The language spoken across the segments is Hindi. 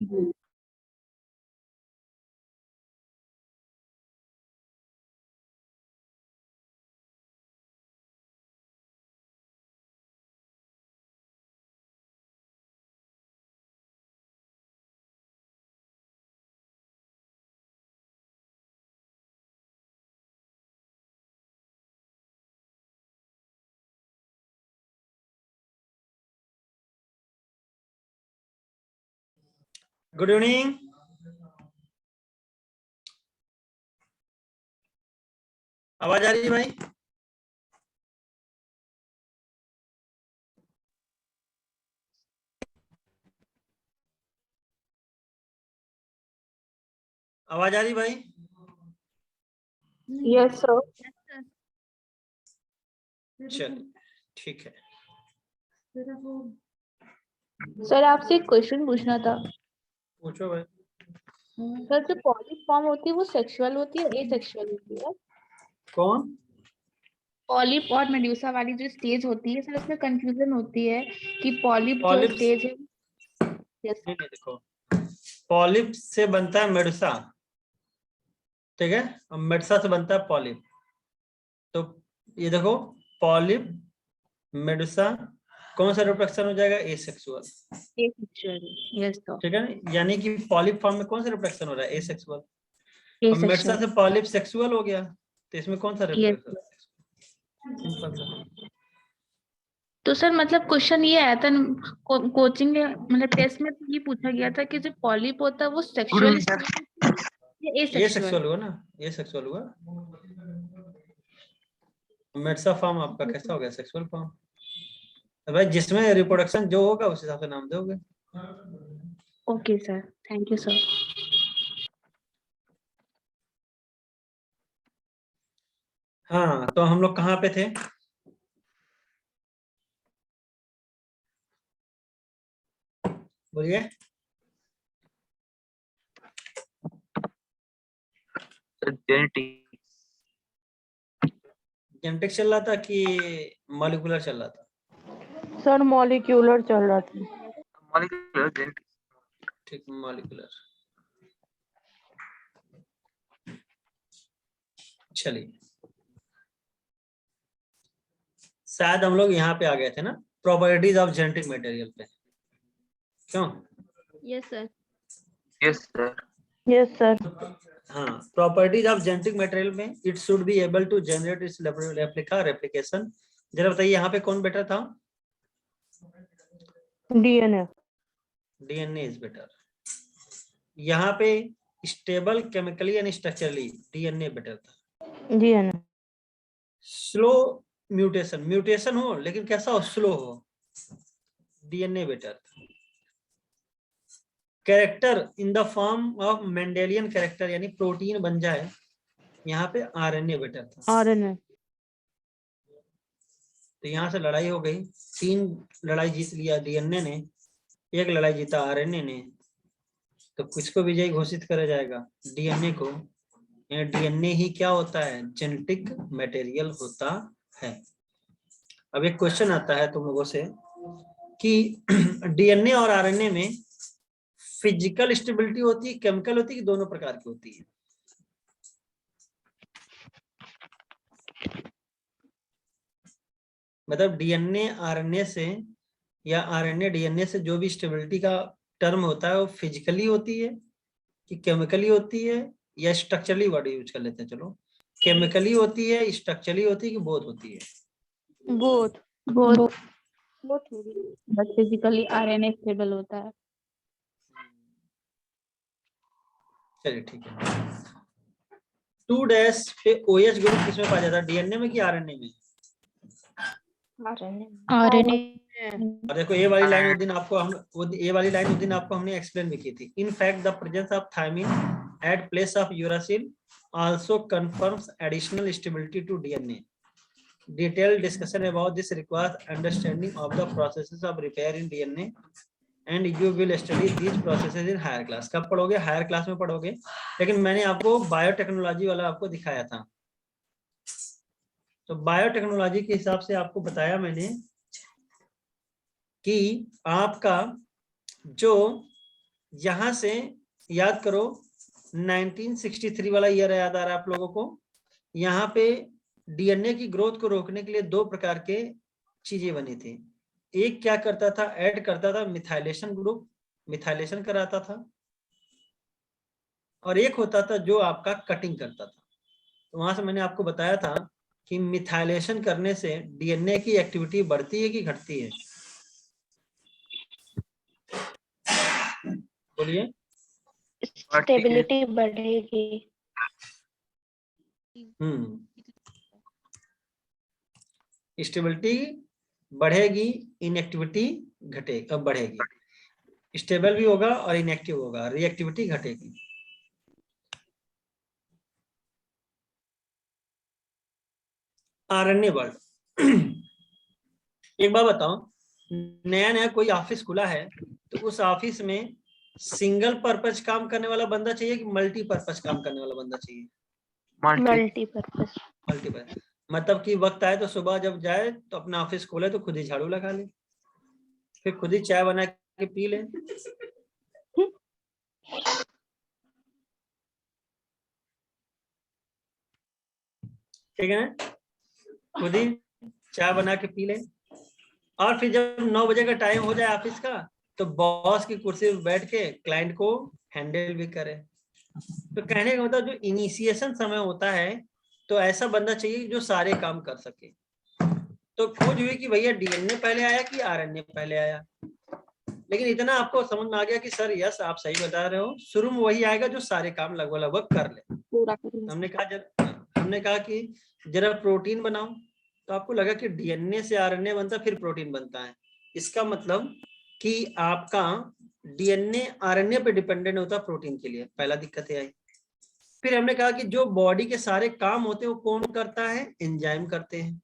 Good evening. आवाज आ रही है भाई? आवाज आ रही भाई? Yes sir. चल ठीक है। सर आपसे एक क्वेश्चन पूछना था। पूछो भाई। सर जो पॉलिप फॉर्म होती है वो सेक्सुअल होती है एसेक्सुअल होती है? कौन? पॉलिप और मेड्यूसा वाली जो स्टेज होती है सर, उसमें कंफ्यूजन होती है कि पॉलिप जो पॉलिप्स स्टेज है। यस नहीं देखो, पॉलिप से बनता है मेडुसा, ठीक है, और मेडुसा से बनता है पॉलिप। तो ये देखो, पॉलिप मेडुसा कौन सा रिप्रोडक्शन हो जाएगा? एसेक्सुअल। एसेक्सुअल। Yes sir. ठीक है ना, यानी कि पॉलिप फॉर्म में कौन सा रिप्रोडक्शन हो रहा है? एसेक्सुअल। अब मेडुसा एसेक्सुअल। से पॉलिप सेक्सुअल हो गया, तो इसमें कौन सा यस। रिप्रोडक्शन? सिंपल सा। तो सर मतलब क्वेश्चन ये आया था कोचिंग में, मतलब टेस्ट में तो ये पूछा गया था कि जो पॉलिप होता है वो सेक्सुअल या ये एसेक्सुअल? सेक्सुअल हुआ ना, ये सेक्सुअल हुआ। मेडुसा फॉर्म आपका कैसा हो गया? Sexual form. तो भाई जिसमें रिप्रोडक्शन जो होगा उस हिसाब से नाम दोगे। Okay sir, thank you sir. हाँ, तो हम लोग कहाँ पे थे? बोलिए। जेनेटिक्स चल रहा था कि मॉलिक्यूलर चल रहा था? सर मॉलिक्यूलर चल रहा था। ठीक, मॉलिक्यूलर। चलिए, शायद हम लोग यहाँ पे आ गए थे ना, प्रॉपर्टीज ऑफ जेनेटिक मटेरियल पे। क्यों? Yes sir. Yes sir. Yes sir. हाँ, प्रॉपर्टीज ऑफ जेनेटिक मटेरियल में it should be able to generate its replication. जरा बताइए यहाँ पे कौन बेटर था? डीएनए। DNA is better. यहाँ पे stable chemically and structurally DNA better था। डीएनए। स्लो म्यूटेशन, म्यूटेशन हो लेकिन कैसा हो? स्लो हो, DNA better. Character in the form of Mendelian character, यानी प्रोटीन बन जाए, यहाँ पे आरएनए बेटर था। आरएनए। तो यहाँ से लड़ाई हो गई, 3 लड़ाई जीत लिया डीएनए ने, 1 लड़ाई जीता आरएनए ने। तो कुछ को विजयी घोषित करा जाएगा? डीएनए को। डीएनए ही क्या होता है? जेनेटिक मटेरियल होता है। अब एक क्वेश्चन आता है तुम लोगों से कि डीएनए और आरएनए में फिजिकल स्टेबिलिटी होती है, केमिकल होती है, कि दोनों प्रकार की होती है? मतलब डीएनए आरएनए से या आरएनए डीएनए से जो भी स्टेबिलिटी का टर्म होता है वो फिजिकली होती है कि केमिकली होती है, या स्ट्रक्चरली वर्ड यूज कर लेते हैं, चलो केमिकली होती है, स्ट्रक्चरली होती है, कि बोथ होती है? बोथ। बहुत बट फिजिकली आरएनए स्टेबल होता है। चलिए ठीक है। 2' पे OH ग्रुप किसमें पाया जाता है? डीएनए में कि आरएनए में? आरएनए। और देखो ये वाली लाइन उस दिन आपको हमने एक्सप्लेन भी की थी। In fact the presence of thymine at place of uracil also confirms additional stability to DNA. Detailed discussion about this requires understanding of the processes of repair in DNA and you will study these processes in higher class. कब पढ़ोगे? हायर क्लास में पढ़ोगे। लेकिन मैंने आपको बायोटेक्नोलॉजी वाला आपको दिखाया था, तो बायोटेक्नोलॉजी के हिसाब से आपको बताया मैंने कि आपका जो यहां से याद करो 1963 वाला ईयर याद आ रहा है आप लोगों को। यहाँ पे डीएनए की ग्रोथ को रोकने के लिए दो प्रकार के चीजें बनी थी। एक क्या करता था, ऐड करता था मिथाइलेशन ग्रुप, मिथाइलेशन कराता था, और एक होता था जो आपका कटिंग करता था। तो वहां से मैंने आपको बताया था कि मिथाइलेशन करने से डीएनए की एक्टिविटी बढ़ती है कि घटती है? बोलिए। स्टेबिलिटी बढ़ेगी। स्टेबिलिटी बढ़ेगी, इनएक्टिविटी बढ़ेगी। स्टेबल भी होगा और इनएक्टिव होगा, रिएक्टिविटी घटेगी। आरएनए वर्ल्ड एक बात बताओ, नया नया कोई ऑफिस खुला है तो उस ऑफिस में सिंगल पर्पज काम करने वाला बंदा चाहिए कि मल्टीपर्पज काम करने वाला बंदा चाहिए? मल्टीपर्पज। मल्टीपर्पज मतलब कि वक्त आए तो सुबह जब जाए तो अपना ऑफिस खोले तो खुद ही झाड़ू लगा ले, फिर खुद ही चाय बना के पी ले, ठीक है ना? खुद ही चाय बना के पी ले, और फिर जब 9 बजे का टाइम हो जाए ऑफिस का तो बॉस की कुर्सी पर बैठ के क्लाइंट को हैंडल भी करे। तो कहने का मतलब जो इनिशिएशन समय होता है तो ऐसा बंदा चाहिए जो सारे काम कर सके। तो खोज हुई कि भैया डीएनए पहले आया कि आरएनए पहले आया, लेकिन इतना आपको समझ में आ गया कि सर यस आप सही बता रहे हो, शुरू में वही आएगा जो सारे काम लगभग लगभग कर ले, पूरा कर। हमने कहा कि जरा प्रोटीन बनाओ, तो आपको लगा कि डीएनए से आरएनए बनता फिर प्रोटीन बनता है। इसका मतलब कि आपका डीएनए आरएनए पे डिपेंडेंट होता प्रोटीन के लिए, पहला दिक्कत आई। फिर हमने कहा कि जो बॉडी के सारे काम होते हैं वो कौन करता है? एंजाइम करते हैं।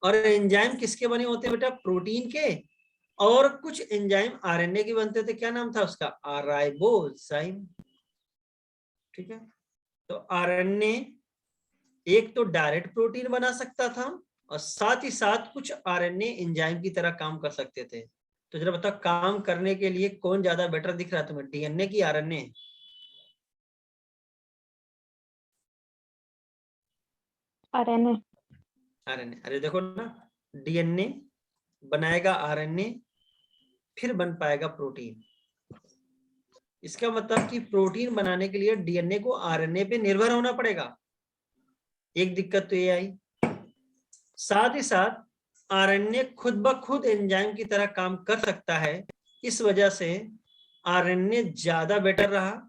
और एंजाइम किसके बने होते हैं बेटा? प्रोटीन के। और कुछ एंजाइम आरएनए के बनते थे, क्या नाम था उसका? राइबोजाइम। ठीक है, तो आरएनए एक तो डायरेक्ट प्रोटीन बना सकता था और साथ ही साथ कुछ आरएनए एंजाइम की तरह काम कर सकते थे। तो जरा बताओ काम करने के लिए कौन ज्यादा बेटर दिख रहा है तुम्हें, डीएनए की आरएनए? आरएनए। आरएनए। अरे देखो ना, डीएनए बनाएगा आरएनए, फिर बन पाएगा प्रोटीन। इसका मतलब कि प्रोटीन बनाने के लिए डीएनए को आरएनए पे निर्भर होना पड़ेगा। एक दिक्कत तो ये आई। साथ ही साथ आरएनए खुद ब खुद एंजाइम की तरह काम कर सकता है, इस वजह से आरएनए ज्यादा बेटर रहा।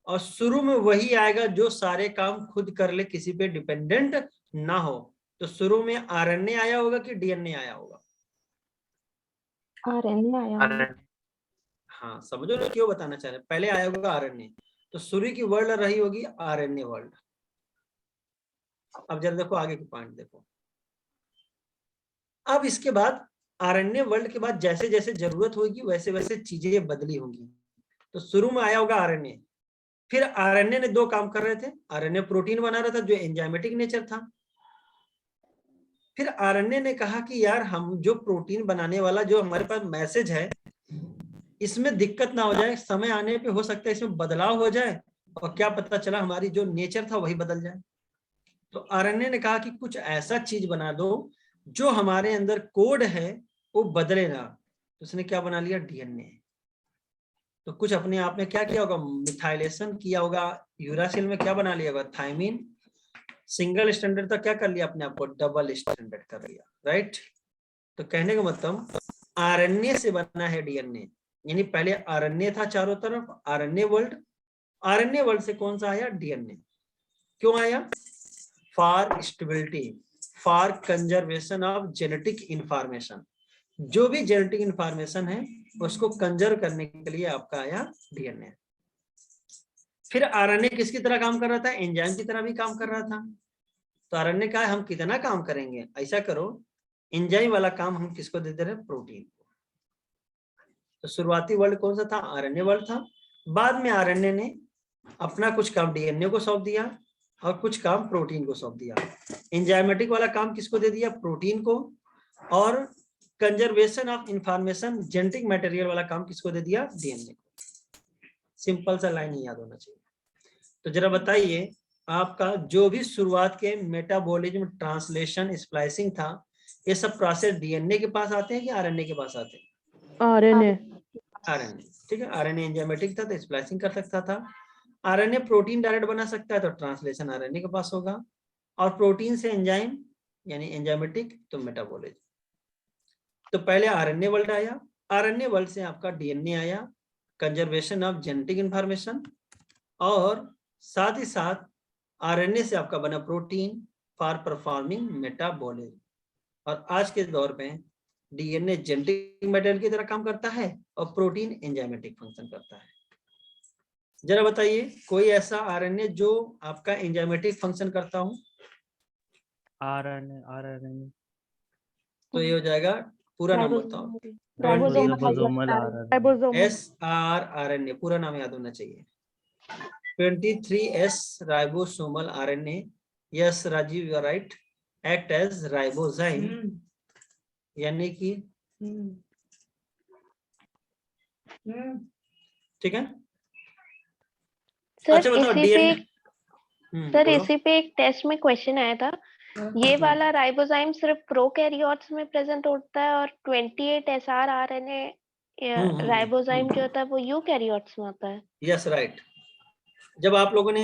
और शुरू में वही आएगा जो सारे काम खुद कर ले, किसी पे डिपेंडेंट ना हो। तो शुरू में आरएनए आया होगा कि डीएनए आया होगा? आरएनए आया होगा। हाँ समझो ना क्यों बताना चाह रहे हैं, पहले आया होगा आरएनए, तो शुरू की वर्ल्ड रही होगी आरएनए वर्ल्ड। अब जरा देखो आगे की पॉइंट देखो। अब इसके बाद आरएनए वर्ल्ड के बाद जैसे जैसे जरूरत होगी वैसे वैसे चीजें बदली होंगी। तो शुरू में आया होगा आरएनए, फिर आरएनए ने दो काम कर रहे थे। आरएनए प्रोटीन बना रहा था जो एंजाइमेटिक नेचर था। फिर आरएनए ने कहा कि यार हम जो प्रोटीन बनाने वाला जो हमारे पास मैसेज है इसमें दिक्कत ना हो जाए, समय आने पे हो सकता है इसमें बदलाव हो जाए और क्या पता चला हमारी जो नेचर था वही बदल जाए। तो आरएनए ने कहा कि कुछ ऐसा चीज बना दो जो हमारे अंदर कोड है वो बदले ना। तो उसने क्या बना लिया? डीएनए। तो कुछ अपने आप में क्या किया होगा? मिथाइलेशन किया होगा। यूरासिल में क्या बना लिया होगा? थायमिन। सिंगल स्टैंडर्ड तक क्या कर लिया अपने आप को? डबल स्टैंडर्ड कर लिया। राइट। तो कहने का मतलब आरएनए से बना है डीएनए, यानी पहले आरएनए था चारों तरफ, आरएनए वर्ल्ड। आरएनए वर्ल्ड से कौन सा आया? डीएनए। क्यों आया? For stability, for conservation of genetic information. जो भी जेनेटिक इंफॉर्मेशन है उसको कंजर्व करने के लिए आपका आया डीएनए। फिर आरएनए किसकी तरह काम कर रहा था? एंजाइम की तरह भी काम कर रहा था। तो आरएनए का हम कितना काम करेंगे? ऐसा करो, एंजाइम वाला काम हम किसको देते रहे? प्रोटीन को। तो शुरुआती वर्ल्ड कौन सा था? आरएनए वर्ल्ड था। बाद में आरएनए ने अपना कुछ काम डीएनए को सौंप दिया और कुछ काम प्रोटीन को सौंप दिया। एंजाइमेटिक वाला काम किसको दे दिया? प्रोटीन को। और conservation of information genetic material वाला काम किसको दे दिया? डीएनए को। सिंपल सा लाइन ही याद होना चाहिए। तो जरा बताइए, आपका जो भी शुरुआत के मेटाबॉलिज्म, ट्रांसलेशन, स्प्लाइसिंग था, ये सब प्रोसेस डीएनए के पास आते हैं कि आरएनए के पास आते हैं? आरएनए। आरएनए, ठीक है। आरएनए एंजाइमेटिक था तो स्प्लाइसिंग कर सकता था। आरएनए प्रोटीन डायरेक्ट बना सकता है तो ट्रांसलेशन आरएनए के पास होगा, और प्रोटीन से एंजाइम यानी एंजाइमेटिक तो मेटाबॉलिज्म। तो पहले आरएनए वर्ल्ड आया, आरएनए वर्ल्ड से आपका डीएनए आया, कंजर्वेशन ऑफ जेनेटिक इंफॉर्मेशन, और साथ ही साथ आरएनए से आपका बना प्रोटीन फॉर परफॉर्मिंग मेटाबॉलिज्म। और आज के दौर में डीएनए जेनेटिक मटेरियल की तरह काम करता है और प्रोटीन एंजाइमेटिक फंक्शन करता है। जरा बताइए कोई ऐसा आरएनए जो आपका एंजाइमेटिक फंक्शन करता हो? आरएनए तो ये हो जाएगा, पूरा नाम बताओ। Ribosomal RNA. SRRNA पूरा नाम याद होना चाहिए। 23S ribosomal RNA. Yes Rajiv, you are right. Act as ribozyme, यानी कि ठीक है। सर अच्छा बताओ इसी पे डीएनए। सर इसी पे एक टेस्ट में क्वेश्चन आया था, ये वाला राइबोजाइम सिर्फ प्रोकैरियोट्स में प्रेजेंट होता है और 28 SR आरएनए राइबोजाइम जो होता है वो यूकैरियोट्स में होता है। Yes right. जब आप लोगों ने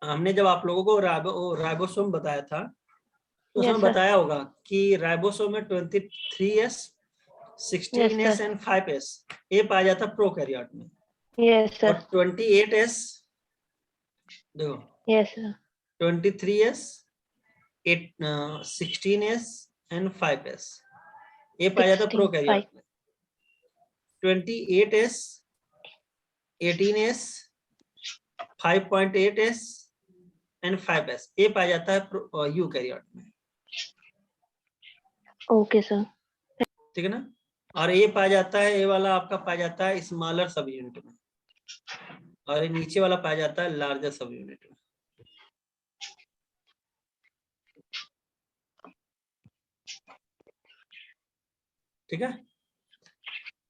हमने जब आप लोगों को राइबोसोम बताया था तो उसमें बताया होगा कि राइबोसोम में 23S, 16S एंड 5S ये पाया जाता प्रोकैरियोट में। Yes sir. और 28S देखो, yes sir, 23S, 16S and 5S ये पाया जाता प्रोकैरियोट में। 28S, 18S, 5.8S and 5S ये पाया जाता है यूकैरियोट में। Okay sir. ठीक है ना। और ये पाया जाता है, ये वाला आपका पाया जाता है स्मॉलर सब यूनिट में, और ये नीचे वाला पाया जाता है लार्जर सब यूनिट में। ठीक है।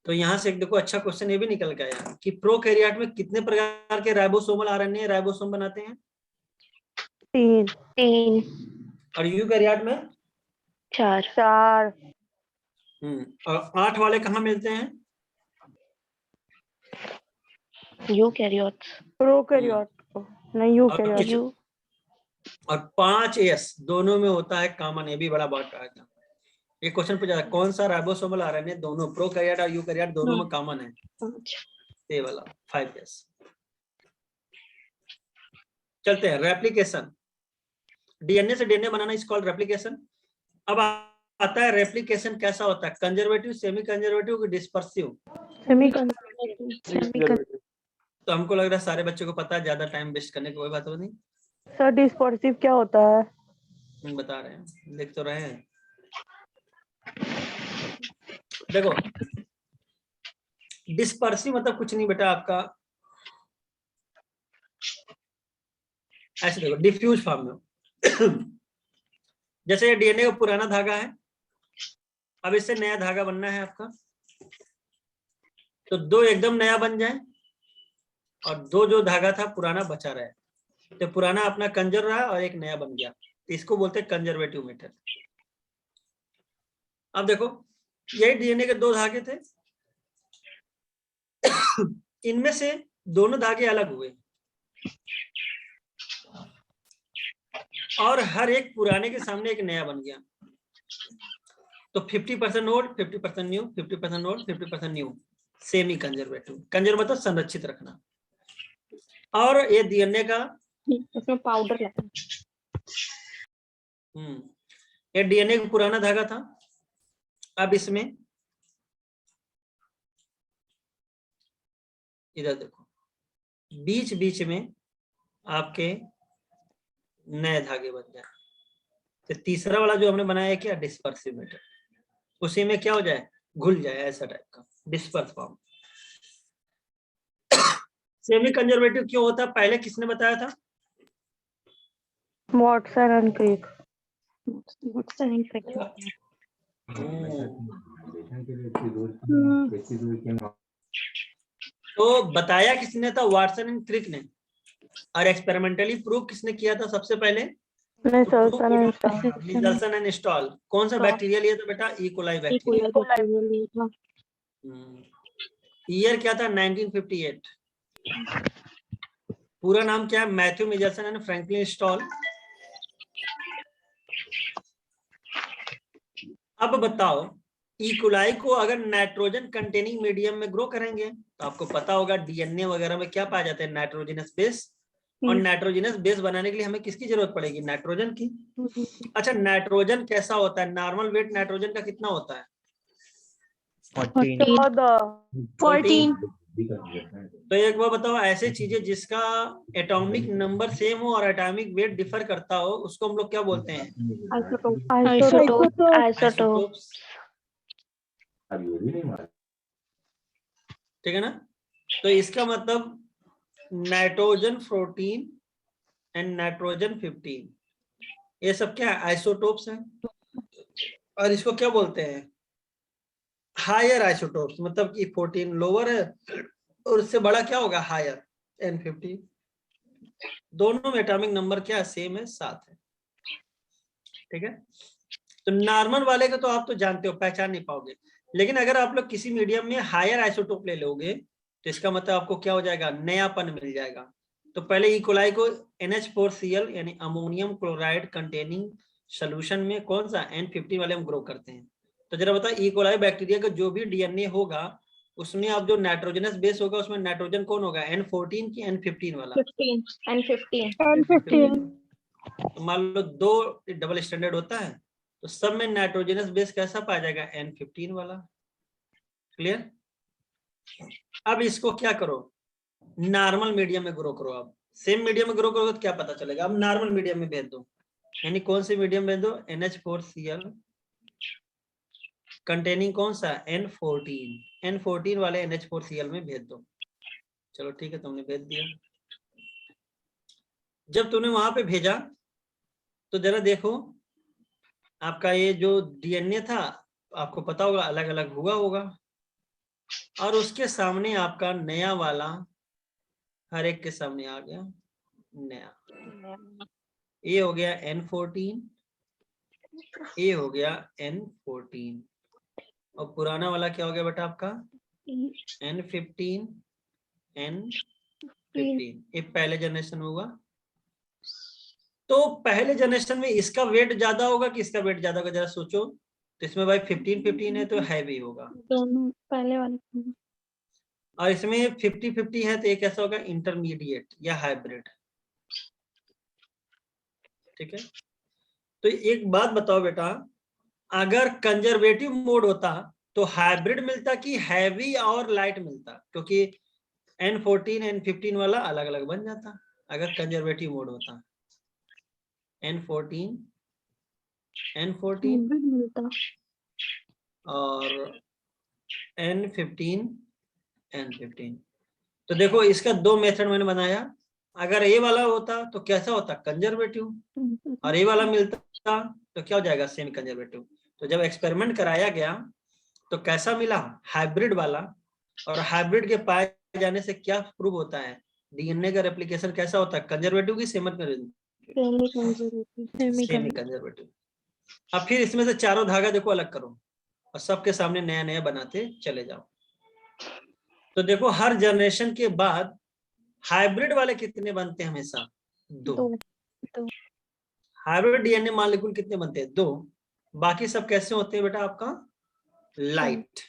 तो यहाँ से एक देखो अच्छा क्वेश्चन ये भी निकल के आया कि प्रोकैरियोट में कितने प्रकार के राइबोसोमल आरएनए राइबोसोम बनाते हैं? 3। और यूकैरियोट में 4। और 8 वाले कहाँ मिलते हैं? यूकैरियोट्स। प्रोकैरियोट को नहीं, यूकैरियोट। और 5S दोनों में होता है कॉमन, ये भी बड़ा बात है। ये क्वेश्चन पूछा था कौन सा राइबोसोमल आरएनए दोनों प्रोकैरियोट और यूकैरियोट दोनों में कॉमन है? ये वाला 5S। चलते हैं रेप्लिकेशन। डीएनए से DNA banana is called replication. अब आता है रेप्लिकेशन कैसा होता है, कंजर्वेटिव, सेमी कंजर्वेटिव की डिस्पर्सिव? सेमी तो हमको लग रहा है सारे बच्चों को पता है, ज्यादा टाइम वेस्ट करने की कोई बात नहीं। सर डिस्पर्सिव क्या होता है? बता रहे हैं, लिख तो रहे हैं। देखो डिस्पर्सिव मतलब कुछ नहीं बेटा, आपका ऐसे देखो डिफ्यूज फॉर्म में जैसे ये डीएनए का पुराना धागा है, अब इससे नया धागा बनना है आपका, तो दो एकदम नया बन जाए और दो जो धागा था पुराना बचा रहे, तो पुराना अपना कंजर रहा और एक नया बन गया, तो इसको बोलते हैं कंजर्वेटिव मेथड। अब देखो यही डीएनए के दो धागे थे, इनमें से दोनों धागे अलग हुए और हर एक पुराने के सामने एक नया बन गया, तो 50% old 50% new, 50% old 50% new, semi conservative. Conserve मतलब संरक्षित रखना। और ये डीएनए का उसमें पाउडर लगता है। ये डीएनए का पुराना धागा था, अब इसमें इधर देखो बीच बीच में आपके नए धागे बन जाए, तो तीसरा वाला जो हमने बनाया है क्या, डिस्पर्सिव मेथड, उसी में क्या हो जाए, घुल जाए, ऐसा टाइप का डिस्पर्स फॉर्म। सेमी कंजर्वेटिव क्यों होता है, पहले किसने बताया था? Watson and Crick. तो बताया किसने था? वाटसन एंड क्रिक ने। और एक्सपेरिमेंटली प्रूव किसने किया था सबसे पहले? मिचेल्सन एंड स्टॉल। कौन सा बैक्टीरिया लिया था बेटा? E coli bacteria. ईयर क्या था? 1958। पूरा नाम क्या है? Matthew Meselson and Franklin Stahl. अब बताओ, ई कोलाई को अगर नाइट्रोजन कंटेनिंग मीडियम में ग्रो करेंगे तो आपको पता होगा डीएनए वगैरह में क्या पाया जाता है? Nitrogenous base. और नाइट्रोजनस बेस बनाने के लिए हमें किसकी जरूरत पड़ेगी? नाइट्रोजन की। अच्छा, नाइट्रोजन कैसा होता है? नॉर्मल वेट नाइट्रोजन का कितना होता है? 14। तो एक बार बताओ, ऐसे चीजें जिसका एटॉमिक नंबर सेम हो और एटॉमिक वेट डिफर करता हो उसको हम लोग क्या बोलते हैं? आइसोटोप्स। ठीक है ना? तो इसका मतलब नाइट्रोजन 14 एंड नाइट्रोजन 15, ये सब क्या है? आइसोटोप्स हैं। और इसको क्या बोलते हैं? Higher isotopes. मतलब कि 14 लोअर है और उससे बड़ा क्या होगा? Higher, N15। दोनों में एटॉमिक नंबर क्या है? सेम है, 7 है। ठीक है। तो नॉर्मल वाले को तो आप तो जानते हो, पहचान नहीं पाओगे। लेकिन अगर आप लोग किसी मीडियम में हायर आइसोटोप ले लोगे तो इसका मतलब आपको क्या हो जाएगा? नयापन मिल जाएगा। तो पहले ई कोलाई को NH4Cl यानी अमोनियम क्लोराइड कंटेनिंग सोल्यूशन में कौन सा? N15 वाले हम ग्रो करते हैं। तो जरा बताओ, ई कोलाई बैक्टीरिया का जो भी डीएनए होगा उसमें अब जो नाइट्रोजनस बेस होगा उसमें नाइट्रोजन कौन होगा? N14 की N15 वाला? N15। तो मान लो 2 डबल स्टैंडर्ड होता है तो सब में नाइट्रोजनस बेस कैसा पाया जाएगा? N15 वाला। क्लियर? अब इसको क्या करो? नॉर्मल मीडियम में ग्रो करो। अब सेम मीडियम में ग्रो करोगे तो क्या पता चलेगा? अब नॉर्मल मीडियम में भेज दो। यानी कौन सी मीडियम भेज दो? NH4Cl कंटेनिंग कौन सा? N14 वाले NH4Cl में भेज दो। चलो ठीक है, तुमने भेज दिया। जब तुमने वहां पे भेजा तो जरा देखो, आपका ये जो डीएनए था आपको पता होगा अलग अलग हुआ होगा, और उसके सामने आपका नया वाला हर एक के सामने आ गया नया। ये हो गया N14, ये हो गया N14, और पुराना वाला क्या हो गया बेटा आपका? N15, N15। ये पहले जनरेशन होगा। तो पहले जनरेशन में इसका वेट ज्यादा होगा कि इसका वेट ज्यादा होगा? जरा सोचो। तो इसमें भाई 15-15 है तो हैवी होगा, दोनों पहले वाले। और इसमें 50-50 है तो ये कैसा होगा? इंटरमीडिएट या हाइब्रिड। ठीक है। तो एक बात बताओ बेटा, अगर कंजर्वेटिव मोड होता तो हाइब्रिड मिलता कि हैवी और लाइट मिलता? क्योंकि N14 N15 वाला अलग अलग बन जाता अगर कंजर्वेटिव मोड होता। N14 मिलता और N15 N15। तो देखो, इसका 2 मेथड मैंने बनाया। अगर ये वाला होता तो कैसा होता? कंजर्वेटिव। और ये वाला मिलता तो क्या हो जाएगा? Semi conservative. तो जब एक्सपेरिमेंट कराया गया तो कैसा मिला? हाइब्रिड वाला। और हाइब्रिड के पाए जाने से क्या प्रूव होता है? डीएनए का रेप्लिकेशन कैसा होता है? कंजर्वेटिव की सेमी कंजर्वेटिव। अब फिर इसमें से चारों धागा देखो अलग करो और सबके सामने नया नया बनाते चले जाओ। तो देखो, हर जनरेशन के बाद हाइब्रिड वाले कितने बनते हैं? हमेशा 2। हाइब्रिड डीएनए मॉलिक्यूल कितने बनते हैं? 2। बाकी सब कैसे होते हैं बेटा आपका? लाइट।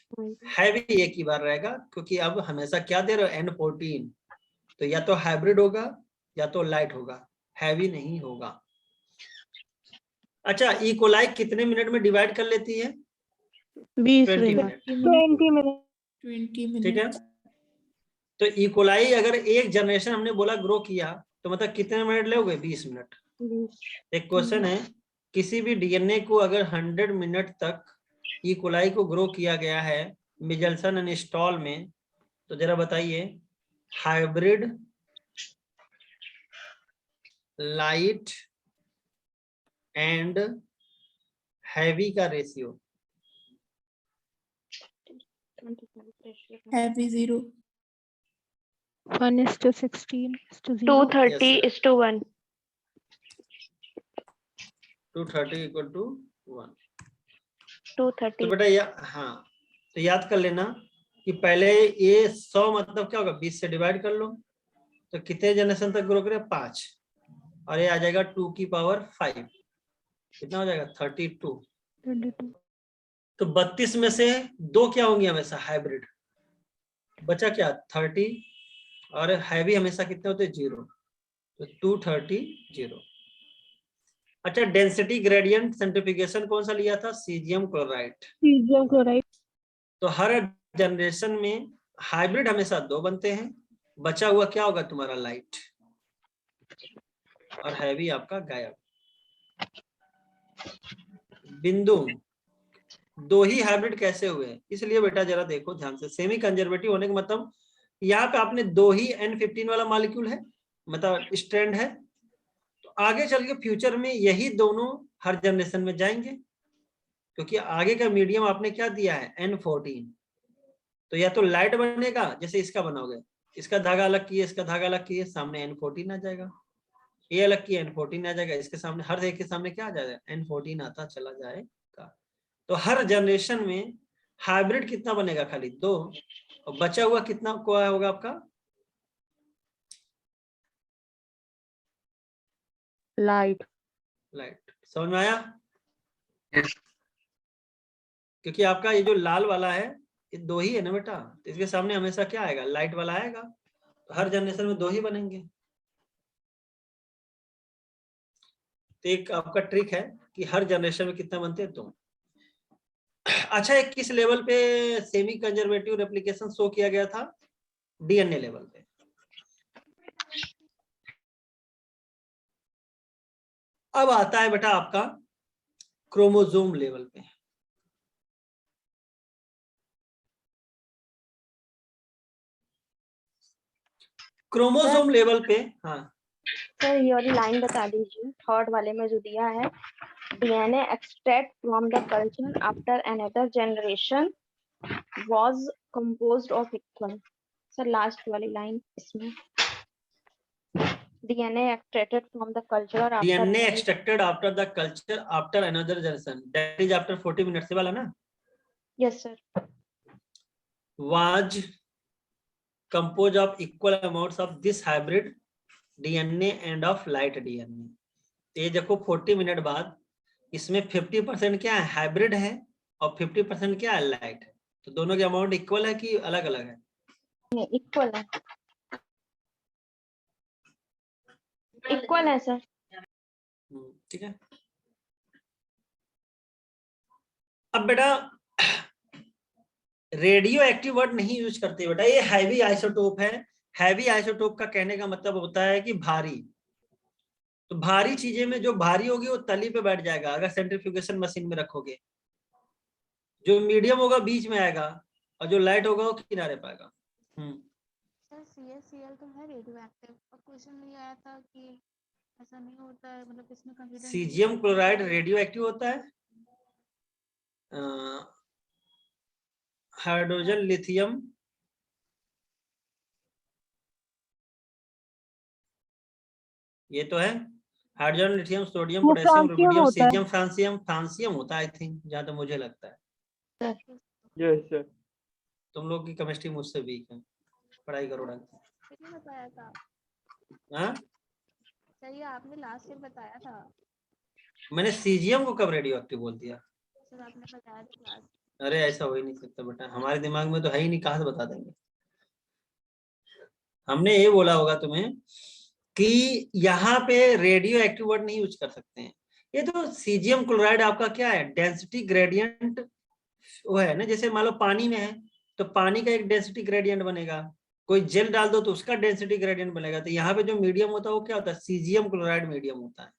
हैवी एक ही बार रहेगा, क्योंकि अब हमेशा क्या दे रहे हो? N14। तो या तो हाइब्रिड होगा या तो लाइट होगा, हैवी नहीं होगा। अच्छा, ई कोलाई कितने मिनट में डिवाइड कर लेती है? 20 मिनट। 20 मिनट। ठीक है। तो ई कोलाई अगर एक जनरेशन हमने बोला ग्रो किया तो मतलब कितने मिनट लोगे? 20 मिनट। एक क्वेश्चन है, किसी भी डीएनए को अगर 100 मिनट तक ई कोलाई को ग्रो किया गया है मिचेल्सन एंड स्टॉल में, तो जरा बताइए हाइब्रिड, लाइट एंड हैवी का रेशियो Heavy 0. 1:16:0. 230:1. 230 equal to 1। तो 230. बेटा हाँ, तो याद कर लेना कि पहले ये 100 मतलब क्या होगा, 20 से डिवाइड कर लो, तो कितने जनरेशन तक ग्रो करे, 5, और ये आ जाएगा 2 की पावर 5, कितना हो जाएगा 32। तो 32 में से 2 क्या होंगी हमेशा हाइब्रिड, बचा क्या 30, और हैवी हमेशा कितने होते हैं 0, तो 230 0। अच्छा, डेंसिटी ग्रेडियंट सेंट्रीफ्यूगेशन कौन सा लिया था, सीजियम क्लोराइड। Cesium chloride. तो हर जनरेशन में हाइब्रिड हमेशा 2 बनते हैं, बचा हुआ क्या होगा तुम्हारा लाइट, और हैवी आपका गायब। बिंदु 2 ही हाइब्रिड कैसे हुए, इसलिए बेटा जरा देखो ध्यान से, सेमी कंजर्वेटिव होने का मतलब यहाँ पे आपने 2 ही N15 वाला मॉलिक्यूल है, मतलब स्ट्रैंड है, तो आगे चल के फ्यूचर में यही दोनों हर जनरेशन में जाएंगे, क्योंकि आगे का मीडियम आपने क्या दिया है N14, तो या तो लाइट बनेगा जैसे इसका बनाओगे, इसका धागा अलग किए, इसका धागा अलग किए, सामने N14 आ जाएगा, ये अलग किए N14 आ जाएगा, इसके सामने हर एक के सामने क्या आ जाएगा N14 आता चला जाएगा। तो हर जनरेशन में हाइब्रिड कितना बनेगा, खाली 2, और बचा हुआ कितना को होगा आपका Light. लाइट। समझ में आया? क्योंकि आपका ये जो लाल वाला है ये 2 ही है ना बेटा, तो इसके सामने हमेशा क्या आएगा, लाइट वाला आएगा, तो हर जनरेशन में 2 ही बनेंगे। तो एक आपका ट्रिक है कि हर जनरेशन में कितना बनते हैं 2। अच्छा, एक किस लेवल पे सेमी कंजर्वेटिव रेप्लिकेशन शो किया गया था, डीएनए लेवल पे। अब आता है बेटा आपका क्रोमोसोम लेवल पे। क्रोमोसोम लेवल पे, हाँ सर ये वाली लाइन बता दीजिए, थर्ड वाले में जो दिया है, DNA extract from the culture after another generation was composed of equal. Sir last वाली लाइन इसमें, DNA extracted from the culture after DNA extracted after the culture after another generation, that is after 40 minutes वाला ना, yes sir, was composed of equal amounts of this hybrid DNA and of light DNA। ये देखो 40 मिनट बाद इसमें 50% क्या है हाइब्रिड है, और 50% क्या है लाइट है, तो दोनों के अमाउंट इक्वल है कि अलग अलग है, इक्वल है, इक्वल है सर। ठीक है। अब बेटा रेडियो एक्टिव वर्ड नहीं यूज करते बेटा, ये हैवी आइसोटोप है। हैवी आइसोटोप का कहने का मतलब होता है कि भारी, तो भारी चीजें में जो भारी होगी वो तली पे बैठ जाएगा अगर सेंट्रीफ्यूगेशन मशीन में रखोगे, जो मीडियम होगा बीच में आएगा, और जो लाइट होगा वो किनारे पाएगा। सर CaCl तो है रेडियो एक्टिव, और क्वेश्चन ये आया था कि ऐसा नहीं होता है, मतलब इसमें consider caesium chloride radio active होता है, हाइड्रोजन लिथियम ये तो है, हाइड्रोजन लिथियम सोडियम वो पोटेशियम फ्रांसियम रुबिडियम होता है। सीजियम फ्रांसियम, फ्रांसियम होता है आई थिंक, जहां तक मुझे लगता है। Yes sir. तुम लोग की केमिस्ट्री मुझसे वीक है, पढ़ाई करो ढंग से। सही बताया था, हाँ सही आपने लास्ट ईयर बताया था मैंने सीजियम को कब रेडियो एक्टिव बोल दिया? सर, आपने बताया था क्लास। अरे ऐसा हो ही नहीं सकता बेटा, हमारे दिमाग में तो है ही नहीं, कहाँ से बता देंगे। हमने ये बोला होगा तुम्हें कि यहाँ पे रेडियो एक्टिव वर्ड नहीं यूज कर सकते हैं। ये तो सीजियम क्लोराइड आपका क्या है, डेंसिटी ग्रेडियंट वो है ना, जैसे मान लो पानी में है तो पानी का एक डेंसिटी ग्रेडियंट बनेगा, कोई जेल डाल दो तो उसका डेंसिटी ग्रेडियंट बनेगा, तो यहाँ पे जो मीडियम होता है वो क्या होता है, सीजियम क्लोराइड मीडियम होता है।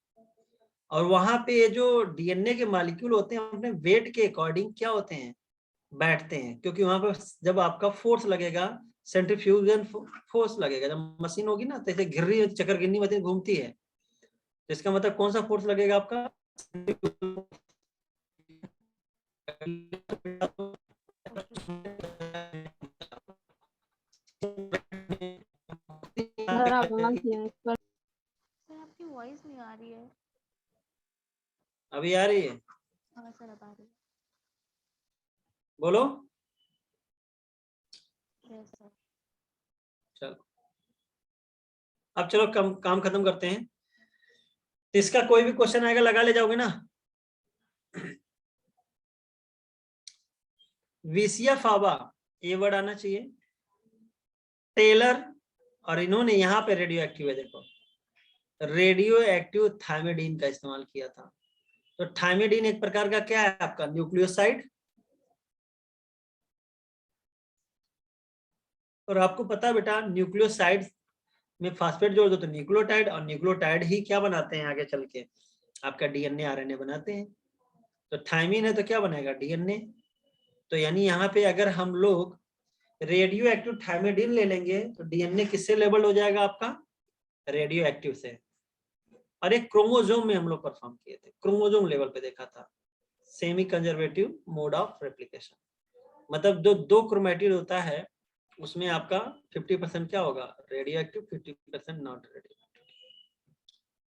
और वहां पे ये जो डीएनए के मॉलिक्यूल होते हैं अपने वेट के अकॉर्डिंग क्या होते हैं, बैठते हैं, क्योंकि वहां पर जब आपका फोर्स लगेगा, सेंट्रीफ्यूजन फोर्स लगेगा, जब मशीन होगी ना तो ऐसे घिर रही है, चक्कर गिन्नी मशीन घूमती है, तो इसका मतलब कौन सा फोर्स लगेगा आपका, सर आवाज नहीं आ रही। सर आपकी वॉइस नहीं आ रही है। अभी आ रही है? हाँ सर अब आ रही बोलो। है सर। चलो अब चलो काम खत्म करते हैं। तो इसका कोई भी क्वेश्चन आएगा लगा ले जाओगे ना? विसिया फावा ये वर्ड आना चाहिए। टेलर, और इन्होंने यहाँ पे रेडियो एक्टिव है, देखो रेडियो एक्टिव थायमिडीन का इस्तेमाल किया था। तो थायमिडीन एक प्रकार का क्या है आपका न्यूक्लियोसाइड, और आपको पता है बेटा न्यूक्लियोसाइड में फास्फेट जोड़ दो तो न्यूक्लियोटाइड, और न्यूक्लियोटाइड ही क्या बनाते हैं आगे चल के आपका डीएनए आरएनए बनाते हैं। तो थायमिन है तो क्या बनेगा डीएनए। तो यानी यहाँ पे अगर हम लोग रेडियो एक्टिव थायमिडीन ले लेंगे तो डीएनए किससे लेबल हो जाएगा आपका रेडियो एक्टिव से। और एक क्रोमोजोम में हम लोग परफॉर्म किए थे, क्रोमोजोम लेवल पे देखा था semi conservative mode of replication, मतलब जो दो क्रोमेटिड होता है उसमें आपका 50% क्या होगा रेडियो एक्टिव, 50% नॉट रेडियो।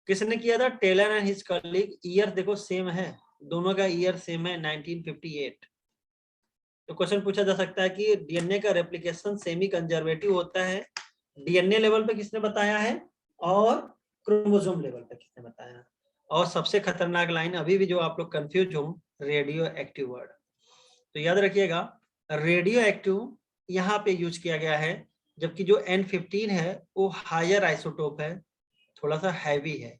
किसने किया था? Taylor and his colleague. Year देखो सेम है, दोनों का ईयर सेम है 1958। तो क्वेश्चन पूछा जा सकता है कि डीएनए का रेप्लिकेशन सेमी कंजर्वेटिव होता है, डीएनए लेवल पे किसने बताया है और क्रोमोसोम लेवल पे किसने बताया। और सबसे खतरनाक लाइन अभी भी जो आप लोग कंफ्यूज हो, रेडियो एक्टिव वर्ड। तो याद रखिएगा रेडियो एक्टिव यहाँ पे यूज किया गया है, जबकि जो N15 है वो हायर आइसोटोप है, थोड़ा सा हैवी है।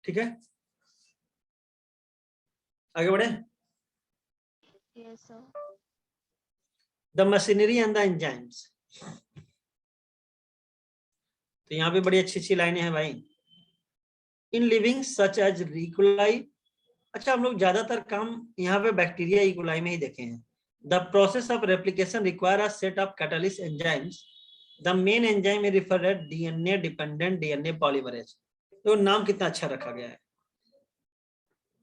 ठीक है आगे बढ़े। Yes sir. The machinery and the enzymes. तो यहाँ पे बड़ी अच्छी अच्छी लाइनें हैं भाई। In living such as E coli. अच्छा हम लोग ज्यादातर काम यहाँ पे बैक्टीरिया इकोलाई में ही देखे हैं। The process of replication require a set of catalyst enzymes. The main enzyme is referred at DNA dependent DNA polymerase. तो नाम कितना अच्छा रखा गया है।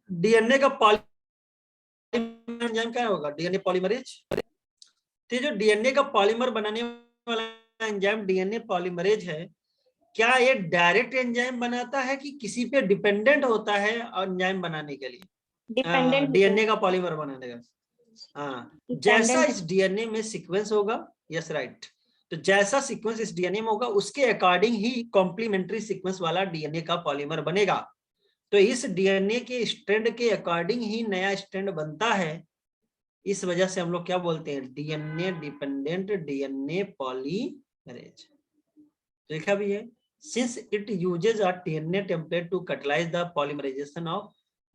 डीएनए का पॉलीमर एंजाइम क्या होगा डीएनए पॉलीमरेज। तो जो डीएनए का पॉलीमर बनाने वाला एंजाइम डीएनए पॉलीमरेज है, क्या ये डायरेक्ट एंजाइम बनाता है कि किसी पे डिपेंडेंट होता है एंजाइम बनाने के लिए, डिपेंडेंट डीएनए का पॉलीमर बनाने का? हाँ, जैसा इस डीएनए में सीक्वेंस होगा, यस राइट, तो जैसा सीक्वेंस इस डीएनए में होगा उसके अकॉर्डिंग ही कॉम्प्लीमेंट्री सीक्वेंस वाला डीएनए का पॉलीमर बनेगा। तो इस डीएनए के स्ट्रैंड के अकॉर्डिंग ही नया स्ट्रैंड बनता है। इस वजह से हम लोग क्या बोलते हैं डीएनए डिपेंडेंट डीएनए पॉलीमरेज। देखा भी है। Since it uses a DNA template to catalyze the polymerization of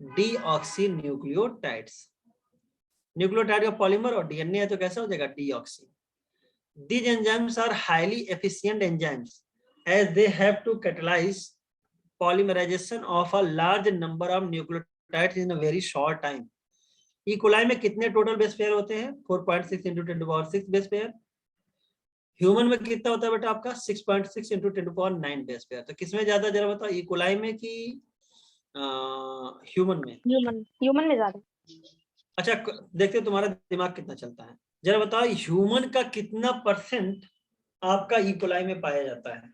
deoxynucleotides. Nucleotide का पॉलीमर और डीएनए है तो कैसा हो जाएगा deoxy. These enzymes are highly efficient enzymes as they have to catalyze polymerization of a large number of nucleotides in a very short time. E coli में कितने टोटल बेस पेयर होते हैं 4.6 × 10⁻⁶ बेस पेयर। ह्यूमन में कितना होता है बेटा आपका 6.6 × 10⁹ बेस पेयर। तो किसमें ज्यादा जरा बताओ ई कोलाई में कि ह्यूमन में? ह्यूमन में ज्यादा। अच्छा देखते हैं तुम्हारा दिमाग कितना चलता है। जरा बताओ ह्यूमन का कितना % आपका ई कोलाई में पाया जाता है?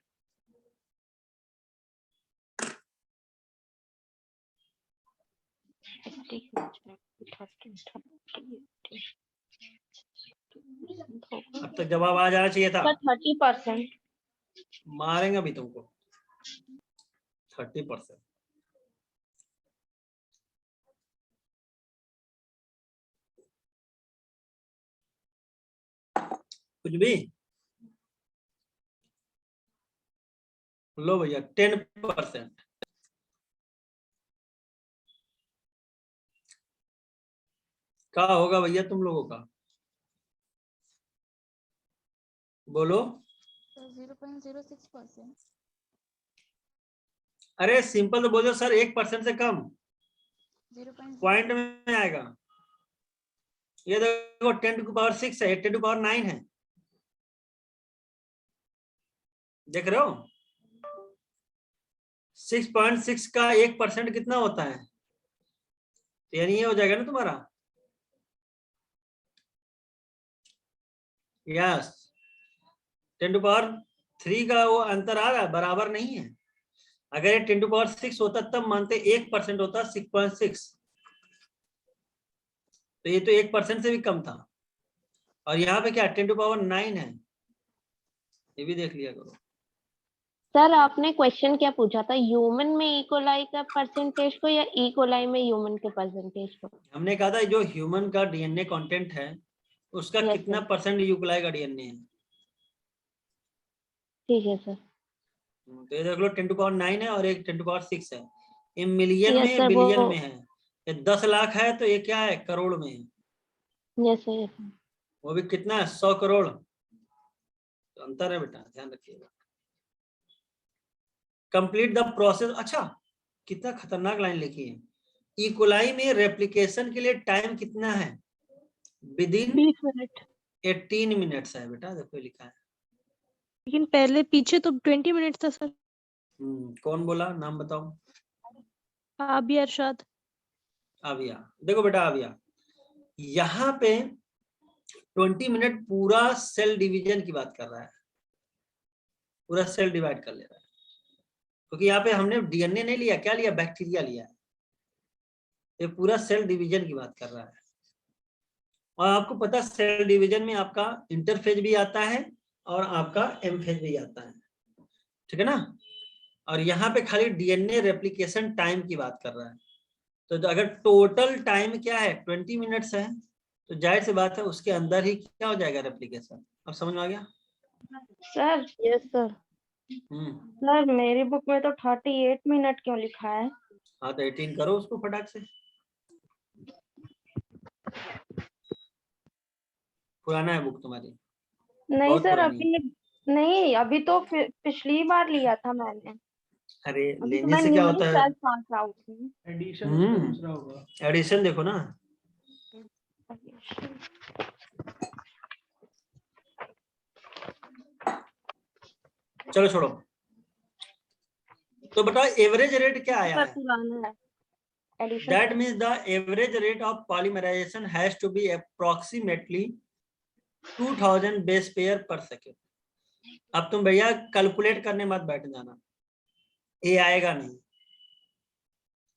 अब तक जवाब आ जाना चाहिए था। 30%। मारेंगे अभी तुमको 30%। कुछ भी लो भैया 10%। क्या होगा भैया तुम लोगों का बोलो। 0.06%। अरे सिंपल तो बोलो सर 1% से कम 0.06 पॉइंट में आएगा। ये देखो 10⁶ है 10⁹ है, देख रहे हो 6.6 का 1% कितना होता है? यानी ये हो जाएगा ना तुम्हारा। यस 10⁻³ का वो अंतर आ रहा है, बराबर नहीं है। अगर ये 10⁻6 होता तब मानते 1% होता 6.6, तो ये तो 1% से भी कम था। और यहाँ पे क्या 10⁻9 है, ये भी देख लिया करो। सर आपने क्वेश्चन क्या पूछा था, ह्यूमन में इकोलाई का परसेंटेज को या इकोलाई में ह्यूमन के परसेंटेज को? हमने कहा था जो ह्यूमन का डीएनए कंटेंट है उसका Yes, कितना sir. % इकोलाई का डीएनए है। ठीक है सर। तो ये देख लो 10⁻9 है और एक 10⁻6 है। ये मिलियन Yes, में sir, बिलियन वो- में है। ये 10 लाख है तो ये क्या है, करोड़ में है। Yes, sir, yes, sir. वो भी कितना है, 100 करोड़। तो अंतर है बेटा, ध्यान रखिएगा। Complete the process. अच्छा कितना खतरनाक लाइन लिखी है, इकोलाई में रेप्लिकेशन के लिए टाइम कितना है, विदिन 20 मिनट। 18 मिनट्स है बेटा, देखो लिखा है। लेकिन पहले पीछे तो 20 मिनट था सर। कौन बोला, नाम बताओ। अभी अरशद। आविया, देखो बेटा आविया, यहाँ पे 20 मिनट पूरा सेल डिवीजन की बात कर रहा है, पूरा सेल डिवाइड कर ले रहा है। क्योंकि यहाँ पे हमने डीएनए नहीं लिया, क्या लिया, बैक्टीरिया लिया है। ये पूरा सेल डिवीजन की बात कर रहा है। और आपको पता सेल डिवीजन में आपका इंटरफेज भी आता है और आपका एमफेज भी आता है, ठीक है ना। और यहाँ पे खाली डीएनए रेप्लिकेशन टाइम की बात कर रहा है। तो अगर टोटल टाइम क्या है 20 मिनट्स है, तो जाहिर सी बात है उसके अंदर ही क्या हो जाएगा रेप्लिकेशन। अब समझ में आ गया। Sir Yes, sir. सर मेरी बुक में तो 38 मिनट क्यों लिखा है? हाँ तो 18 करो उसको फटाक से, पुराना है बुक तुम्हारी। नहीं बहुत सर पुरानी। अभी नहीं, अभी तो पिछली बार लिया था मैंने। अरे अभी तो लेने मैं से क्या न्यू होता है, क्लास पास आउट हूँ। एडिशन देखो ना। चलो छोड़ो, तो बताओ एवरेज रेट क्या आया सर है। पुराना है addition. That means the average rate of polymerization has to be approximately 2000 base pair per second. अब तुम भैया कैलकुलेट करने मत बैठ जाना, ये आएगा नहीं,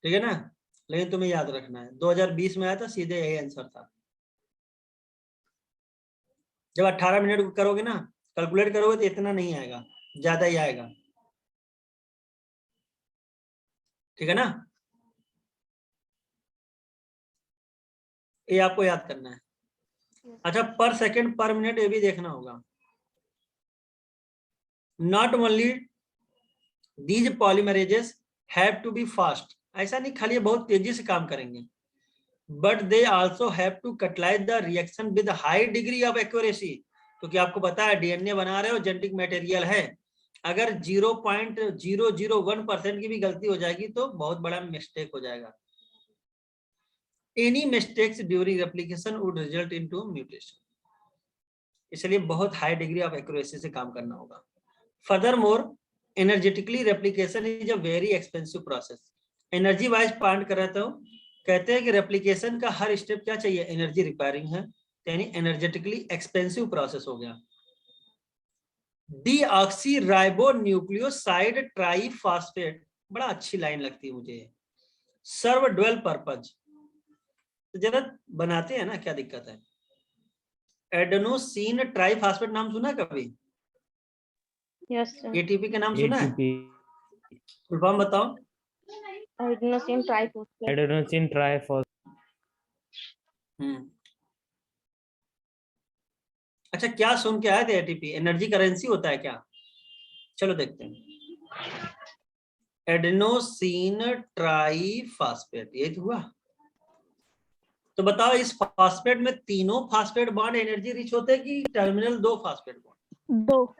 ठीक है ना। लेकिन तुम्हें याद रखना है 2020 में आया था, सीधे यही आंसर था। जब 18 मिनट करोगे ना, कैलकुलेट करोगे तो इतना नहीं आएगा, ज्यादा ही आएगा, ठीक है ना। ये आपको याद करना है। अच्छा पर सेकंड पर मिनट ये भी देखना होगा। Not only these polymerases have to be fast, ऐसा नहीं खाली बहुत तेजी से काम करेंगे, but they also have to catalyse the reaction with high degree of accuracy. क्योंकि आपको पता है डीएनए बना रहे हो, जेनेटिक मटेरियल है, अगर 0.001% की भी गलती हो जाएगी तो बहुत बड़ा मिस्टेक हो जाएगा। Any mistakes during replication would result into mutation, इसलिए बहुत हाई डिग्री ऑफ एक्यूरेसी से काम करना होगा। Furthermore energetically replication is a very expensive process. Energy wise point कर रहे थे, कहते हैं कि रेप्लिकेशन का हर स्टेप क्या चाहिए, एनर्जी रिक्वायरिंग है, यानी एनर्जेटिकली एक्सपेंसिव प्रोसेस हो गया। डीऑक्सीराइबोन्यूक्लियोसाइड ट्राइफॉस्फेट, बड़ा अच्छी लाइन लगती है मुझे, सर्व डुअल पर्पज। तो जरा बनाते हैं ना, क्या दिक्कत है। एडेनोसिन ट्राइफॉस्फेट नाम सुना कभी, यस सर। एटीपी का नाम सुना है, फुल फॉर्म बताओ। Adenosine triphosphate. Adenosine triphosphate. अच्छा क्या सुन के आए थे, एटीपी एनर्जी करेंसी होता है क्या, चलो देखते हैं। एडेनोसिन ट्राइफॉस्फेट, यही तो हुआ। तो बताओ इस फॉस्फेट में तीनों फॉस्फेट बॉन्ड एनर्जी रिच होते हैं कि टर्मिनल 2 फॉस्फेट बॉन्ड? दो।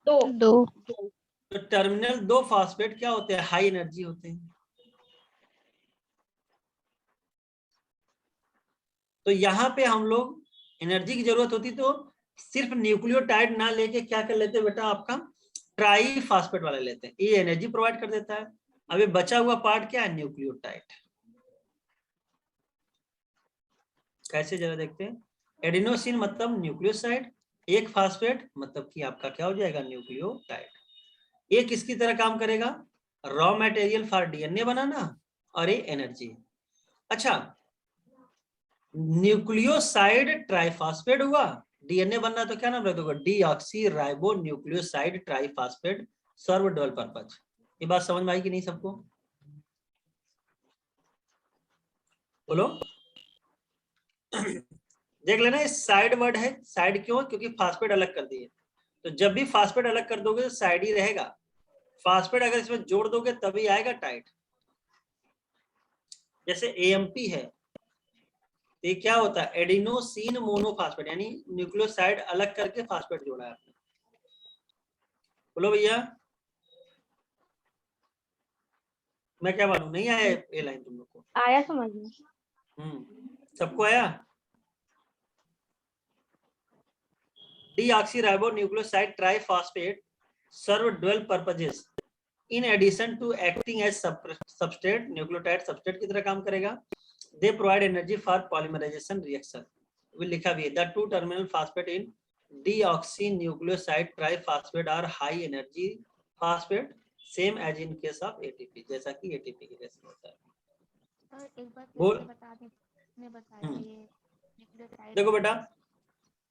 तो टर्मिनल 2 फॉस्फेट क्या होते हैं, हाई एनर्जी होते हैं। तो यहाँ पे हम लोग एनर्जी की जरूरत होती तो सिर्फ न्यूक्लियोटाइड ना लेके क्या कर लेते बेटा, आपका ट्राइफॉस्फेट वाला लेते हैं, ये एनर्जी प्रोवाइड कर देता है। अब ये बचा हुआ पार्ट क्या है, न्यूक्लियोटाइड। कैसे जरा देखते हैं। एडिनोसिन मतलब न्यूक्लियोसाइड, एक फास्फेट मतलब कि आपका क्या हो जाएगा, न्यूक्लियोटाइड। ये किसकी तरह काम करेगा, रॉ मटेरियल फॉर डीएनए बनाना, और ये एनर्जी। अच्छा, न्यूक्लियोसाइड ट्राइफॉस्फेट हुआ, डीएनए बनना तो क्या नाम रख दोगे, डीऑक्सी राइबो न्यूक्लियोसाइड ट्राइफॉस्फेट, सर्व डुअल पर्पज। ये बात समझ में आई कि नहीं सबको, बोलो। देख लेना, इस साइड वर्ड है, साइड क्यों, क्योंकि फास्फेट अलग कर दिए, तो जब भी फास्फेट अलग कर दोगे तो साइड ही रहेगा, फास्फेट अगर इसमें जोड़ दोगे तभी आएगा टाइट। जैसे एएमपी है, ये क्या होता है, एडिनोसिन मोनोफास्फेट, यानी न्यूक्लियोसाइड अलग करके फास्फेट जोड़ा है आपने। बोलो भैया, मैं क्या मालूम, नहीं आया ये लाइन तुम लोग को? आया समझ में। सबको आया। Deoxyribonucleoside triphosphate serve dual purposes. In addition to acting as substrate, nucleotide substrate की तरह काम करेगा. They provide energy for polymerization reaction. वो लिखा भी है, the two terminal phosphate in deoxynucleoside triphosphate are high energy phosphate, same as in case of ATP. जैसा कि ATP के जैसा होता है. एक बार बोल. बता दें, मैं बताया ये न्यूक्लियोटाइड। देखो बेटा,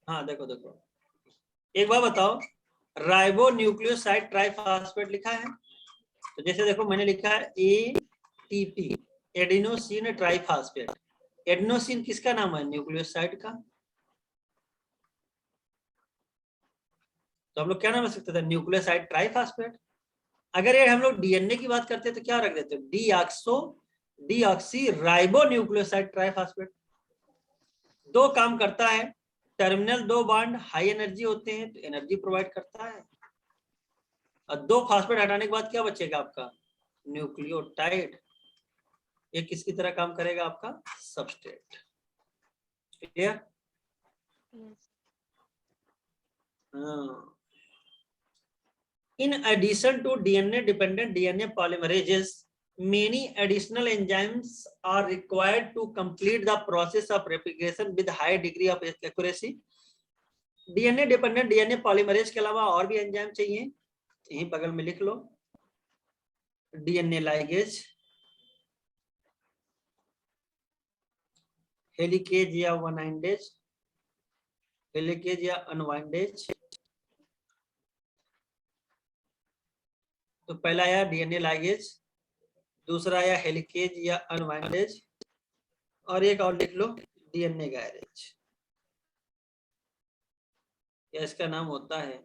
हाँ देखो एक बार बताओ, राइबो न्यूक्लियोसाइड ट्राइफॉस्फेट लिखा है, तो जैसे देखो मैंने लिखा है एटीपी, एडिनोसिन ट्राइफॉस्फेट। एडिनोसिन किसका नाम है, न्यूक्लियोसाइड का। तो हम लोग क्या नाम रख सकते थे, न्यूक्लियोसाइड ट्राइफॉस्फेट। अगर ये हम लोग डीएनए की बात करते तो क्या रख देते, डीऑक्सी राइबो न्यूक्लियोसाइड ट्राइफॉस्फेट। दो काम करता है, टर्मिनल दो बॉन्ड हाई एनर्जी होते हैं तो एनर्जी प्रोवाइड करता है, और दो फास्फेट हटाने के बाद क्या बचेगा आपका, न्यूक्लियोटाइड। ये किसकी तरह काम करेगा, आपका substrate. Clear? In addition to DNA dependent DNA polymerases, many additional enzymes are required to complete the process of replication with high degree of accuracy. DNA dependent DNA polymerase के अलावा और भी एंजाइम चाहिए, यहीं बगल में लिख लो, DNA ligase, हेलिकेज या अनवाइंडेज, हेलिकेज या अनवाइंडेज। तो पहला आया डीएनए लाइगेज, दूसरा आया हेलिकेज या अनवाइंडेज, और एक और लिख लो डीएनए गैरेज, या इसका नाम होता है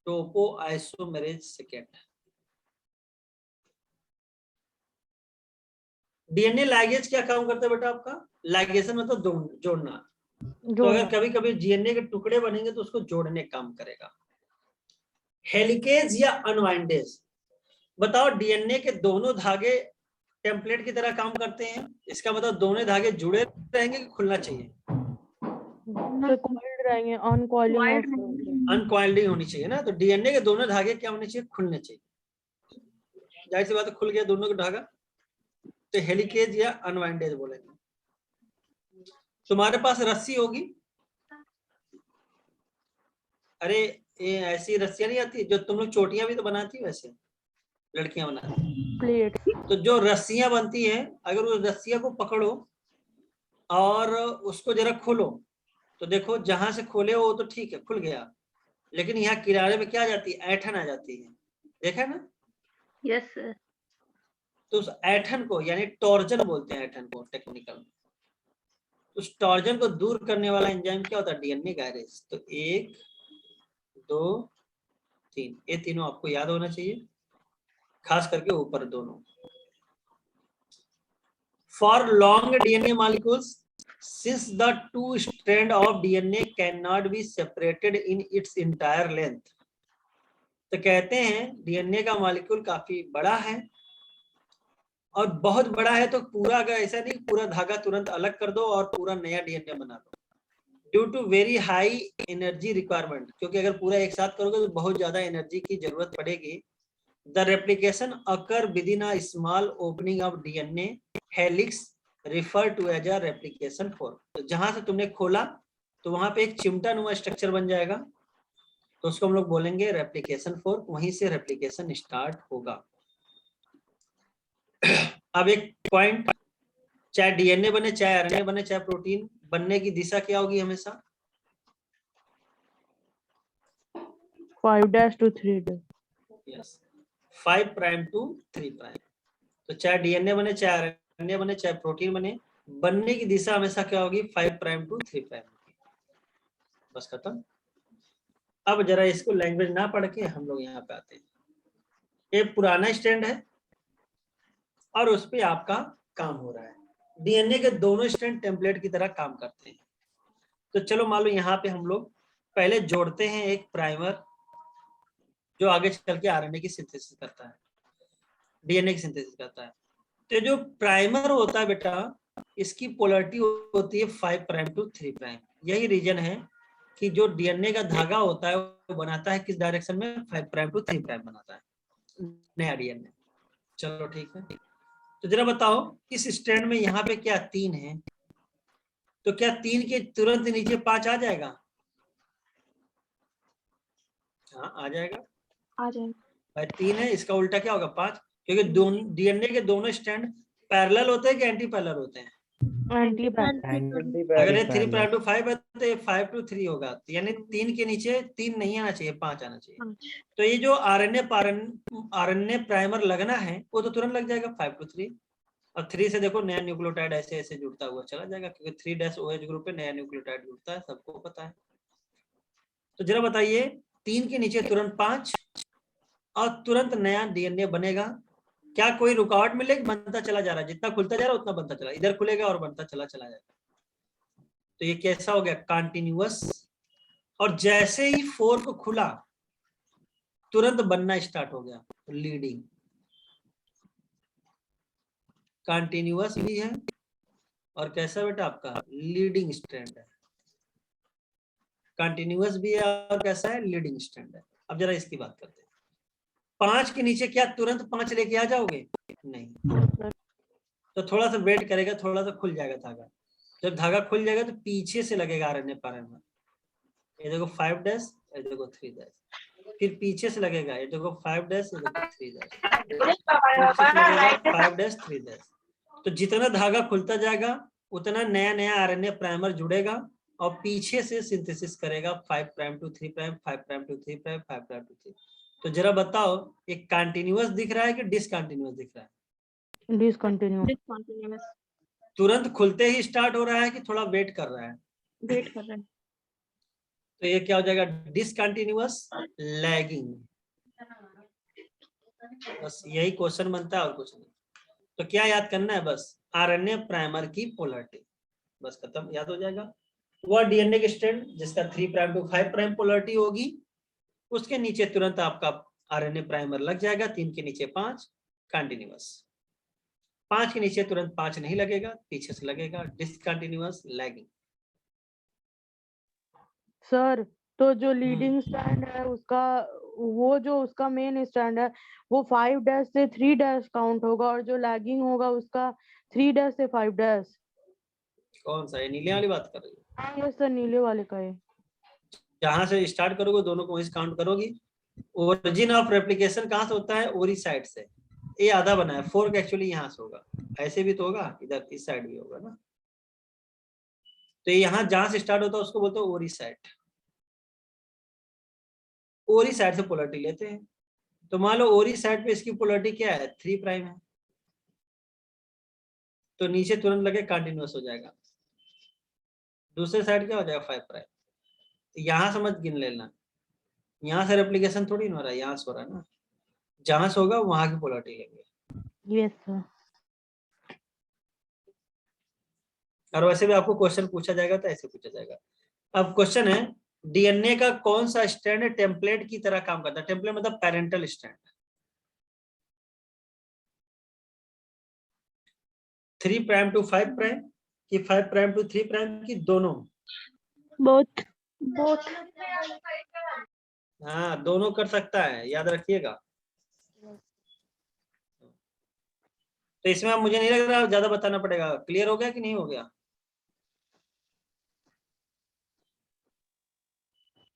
टोपो आइसोमेरेज सेकेंड। डीएनए लाइगेज क्या काम करता है बेटा आपका, लाइगेशन मतलब जोड़ना। तो अगर कभी कभी डीएनए के टुकड़े बनेंगे तो उसको जोड़ने काम करेगा। हेलिकेज या अनवाइंडेज, बताओ डीएनए के दोनों धागे टेम्पलेट की तरह काम करते हैं, इसका मतलब दोनों धागे जुड़े रहेंगे कि खुलना चाहिए, अनकॉइल्डिंग होनी चाहिए ना। तो डीएनए के दोनों धागे क्या होने चाहिए, खुलने चाहिए। जाहिर सी बात है, खुल गया दोनों का धागा तो हेलिकेज या अनवाइंडेज बोलेंगे। तुम्हारे पास रस्सी होगी, अरे ये ऐसी रस्सियां नहीं आती जो तुम लोग चोटियां भी तो बनाती है, वैसे लड़कियां बनाती। तो जो रस्सियां बनती हैं, अगर उस रस्सियां को पकड़ो और उसको जरा खोलो तो देखो जहां से खोले हो तो ठीक है, खुल गया, लेकिन यहाँ किनारे में क्या आ जाती है, ऐठन आ जाती है, देखा ना। Yes sir. तो उस ऐठन को यानी टॉर्जन बोलते हैं, ऐठन को टेक्निकल। उस टॉर्जन को दूर करने वाला एंजाइम क्या होता है, डीएनए गैरेज। तो 1 2 3, ये तीनों आपको याद होना चाहिए, खास करके ऊपर दोनों। For long DNA molecules, since the two strand of DNA cannot be separated in its entire length, तो कहते हैं डीएनए का मॉलिक्यूल काफी बड़ा है, और बहुत बड़ा है तो पूरा, अगर ऐसा नहीं पूरा धागा तुरंत अलग कर दो और पूरा नया डीएनए बना दो, due to very high energy requirement, क्योंकि अगर पूरा एक साथ करोगे तो बहुत ज्यादा एनर्जी की जरूरत पड़ेगी। The replication occur within a small opening of DNA helix refer to as a replication form. तो जहां से तुमने खोला तो वहां पे एक चिमटा नुमा स्ट्रक्चर बन जाएगा, तो उसको हम लोग बोलेंगे रेप्लिकेशन फोर्क, वहीं से रेप्लिकेशन स्टार्ट होगा। अब एक पॉइंट, चाहे डीएनए बने, चाहे आरएनए बने, चाहे प्रोटीन बनने की दिशा क्या होगी हमेशा? 5' to 3'। Yes, 5 prime to 3 prime. तो चाहे डीएनए बने, चाहे आरएनए बने, चाहे प्रोटीन बने, बनने की दिशा हमेशा क्या होगी? 5 प्राइम टू 3 प्राइम। बस खत्म। अब जरा इसको लैंग्वेज ना पढ़ के हम लोग यहाँ पे आते हैं। ये पुराना स्टैंड है और उस पे आपका काम हो रहा है। डीएनए के दोनों स्टैंड टेम्पलेट की तरह काम करते हैं। तो चलो मान लो यहाँ पे हम लोग पहले जोड़ते हैं एक प्राइमर जो आगे चल के आरएनए की सिंथेसिस करता है, डीएनए की सिंथेसिस करता है। तो जो प्राइमर होता है बेटा, इसकी पोलैरिटी होती है 5 प्राइम टू 3 प्राइम। यही रीजन है कि जो डीएनए का धागा होता है वो बनाता है किस डायरेक्शन में? 5 प्राइम टू 3 प्राइम बनाता है नया डीएनए। चलो ठीक है, तो जरा बताओ इस स्टैंड में यहाँ पे क्या 3 है, तो क्या 3 के तुरंत नीचे 5 आ जाएगा? हाँ आ जाएगा, आ जाएगा। भाई 3 है, इसका उल्टा क्या होगा? 5, क्योंकि दोनों डीएनए के दोनों स्टैंड पैरेलल होते हैं कि एंटी पैरेलल होते हैं? Anti parallel. अगर ये 3 प्राइम टू 5 है तो ये 5 टू 3 होगा, यानी 3 के नीचे 3 नहीं आना चाहिए, 5 आना चाहिए। तो ये जो आरएनए प्राइमर लगना है वो तो तुरंत लग जाएगा 5 टू 3। और 3 से देखो नया न्यूक्लियोटाइड ऐसे ऐसे जुड़ता हुआ चला जाएगा, क्योंकि 3' ग्रुप पे नया न्यूक्लियोटाइड जुड़ता है, सबको पता है। तो जरा बताइए 3 के नीचे तुरंत 5 और तुरंत नया डीएनए बनेगा, क्या कोई रुकावट मिलेगी? बनता चला जा रहा है, जितना खुलता जा रहा है उतना बनता चला, इधर खुलेगा और बनता चला जाएगा। तो ये कैसा हो गया? कंटिन्यूअस। और जैसे ही फोर्क खुला तुरंत बनना स्टार्ट हो गया, लीडिंग। कंटिन्यूअस भी है और कैसा बेटा आपका? लीडिंग स्ट्रैंड है। कंटिन्यूअस भी है और कैसा है? लीडिंग स्ट्रैंड है। अब जरा इसकी बात करते हैं। 5 के नीचे क्या तुरंत 5 लेके आ जाओगे? नहीं, तो थोड़ा सा वेट करेगा, थोड़ा सा खुल जाएगा धागा। जब धागा खुल जाएगा तो पीछे से लगेगा आरएनए प्राइमर। ये देखो 5', ये देखो 3', फिर पीछे से लगेगा, ये देखो 5', ये देखो 3', 5', 3'। तो जितना धागा खुलता जाएगा उतना नया नया आरएनए प्राइमर जुड़ेगा और पीछे से सिंथेसिस करेगा 5 prime to 3 prime, 5 prime to 3 prime, 5 prime to 3। तो जरा बताओ एक कंटिन्यूअस दिख रहा है कि डिसकंटिन्यूअस दिख रहा है? डिसकंटिन्यूअस। तुरंत खुलते ही स्टार्ट हो रहा है कि थोड़ा वेट कर रहा है? वेट कर रहे हैं। तो ये क्या हो जाएगा? Discontinuous lagging. बस यही क्वेश्चन बनता है और कुछ नहीं। तो क्या याद करना है? बस आरएनए प्राइमर की पोलैरिटी, बस खत्म, याद हो जाएगा। वह डीएनए के स्ट्रैंड जिसका 3 प्राइम टू 5 प्राइम पोलैरिटी होगी, उसके नीचे तुरंत आपका आरएनए प्राइमर लग जाएगा। 3 के नीचे 5 कंटिन्यूअस, 5 के नीचे तुरंत 5 नहीं लगेगा, पीछे से लगेगा, डिसकंटिन्यूअस लैगिंग। सर तो जो लीडिंग स्टैंड है उसका, वो जो उसका मेन स्टैंड है वो 5' से 3' काउंट होगा, और जो लैगिंग होगा उसका 3' से 5'। कौन सा? ये नीले वाली बात कर रही है? यस सर, नीले वाले का है। जहां से स्टार्ट करोगे दोनों को वहीं से काउंट करोगी। ओरिजिन ऑफ रेप्लिकेशन कहां से होता है? ओरी साइड से। ये आधा बना है, फोर्क एक्चुअली यहाँ से होगा, ऐसे भी तो होगा, इधर इस साइड भी होगा ना। तो यहाँ जहां से स्टार्ट होता है उसको बोलते हैं ओरी साइड। ओरी साइड से पोलैरिटी लेते हैं। तो मान लो ओरी साइड पे इसकी पोलैरिटी क्या है? 3 प्राइम है, तो नीचे तुरंत लगे कंटिन्यूअस हो जाएगा। दूसरे साइड क्या हो जाएगा? 5 प्राइम। तो यहाँ से मत गिन लेना, यहाँ से रेप्लिकेशन थोड़ी ना हो रहा है, यहाँ से हो रहा है ना। जहां से होगा वहां की पोलैरिटी लेंगे। Yes sir. और वैसे भी आपको क्वेश्चन पूछा जाएगा तो ऐसे पूछा जाएगा। अब क्वेश्चन है डीएनए का कौन सा स्ट्रैंड टेम्पलेट की तरह काम करता है? टेम्पलेट मतलब parental strand. 3 prime to 5 prime कि 5 प्राइम टू 3 प्राइम की दोनों? बोथ। हाँ दोनों कर सकता है, याद रखिएगा। तो इसमें अब मुझे नहीं लग रहा ज्यादा बताना पड़ेगा। क्लियर हो गया कि नहीं हो गया?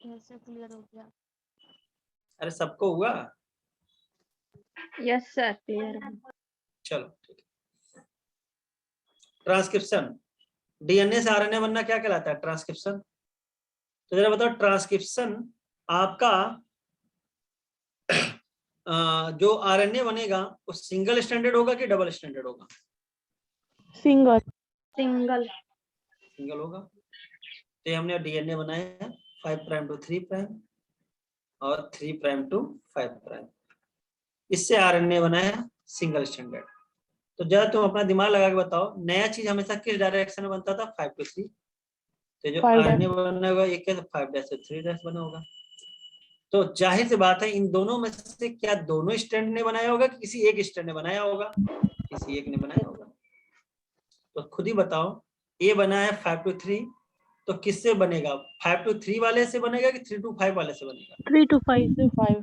कैसे क्लियर हो गया? अरे सबको हुआ? यस सर क्लियर है। चलो ठीक है। ट्रांसक्रिप्शन, डीएनए से आरएनए बनना क्या कहलाता है? ट्रांसक्रिप्शन। तो जरा बताओ, ट्रांसक्रिप्शन आपका जो आरएनए बनेगा वो सिंगल स्टैंडर्ड होगा कि डबल स्टैंडर्ड होगा? सिंगल। सिंगल। सिंगल होगा। तो ये हमने डीएनए बनाया है 5 प्राइम टू 3 प्राइम और 3 प्राइम टू 5 प्राइम। इससे आरएनए बनाया सिंगल स्टैंडर्ड। तो जरा तुम अपना दिमाग लगा के बताओ, नया चीज हमेशा किस डायरेक्शन में बनता था? 5 टू 3। तो जो 5' आरएनए बना होगा ये क्या? 5' से 3' बना होगा। तो जाहिर सी बात है इन दोनों में से क्या दोनों स्टैंड ने बनाया होगा कि किसी एक स्टैंड ने बनाया होगा? किसी एक ने बनाया होगा। तो खुद ही बताओ, ए बना है 5 टू 3, तो किससे बनेगा? 5 टू 3 वाले से बनेगा कि 3 टू 5 वाले से बनेगा? 3 to 5.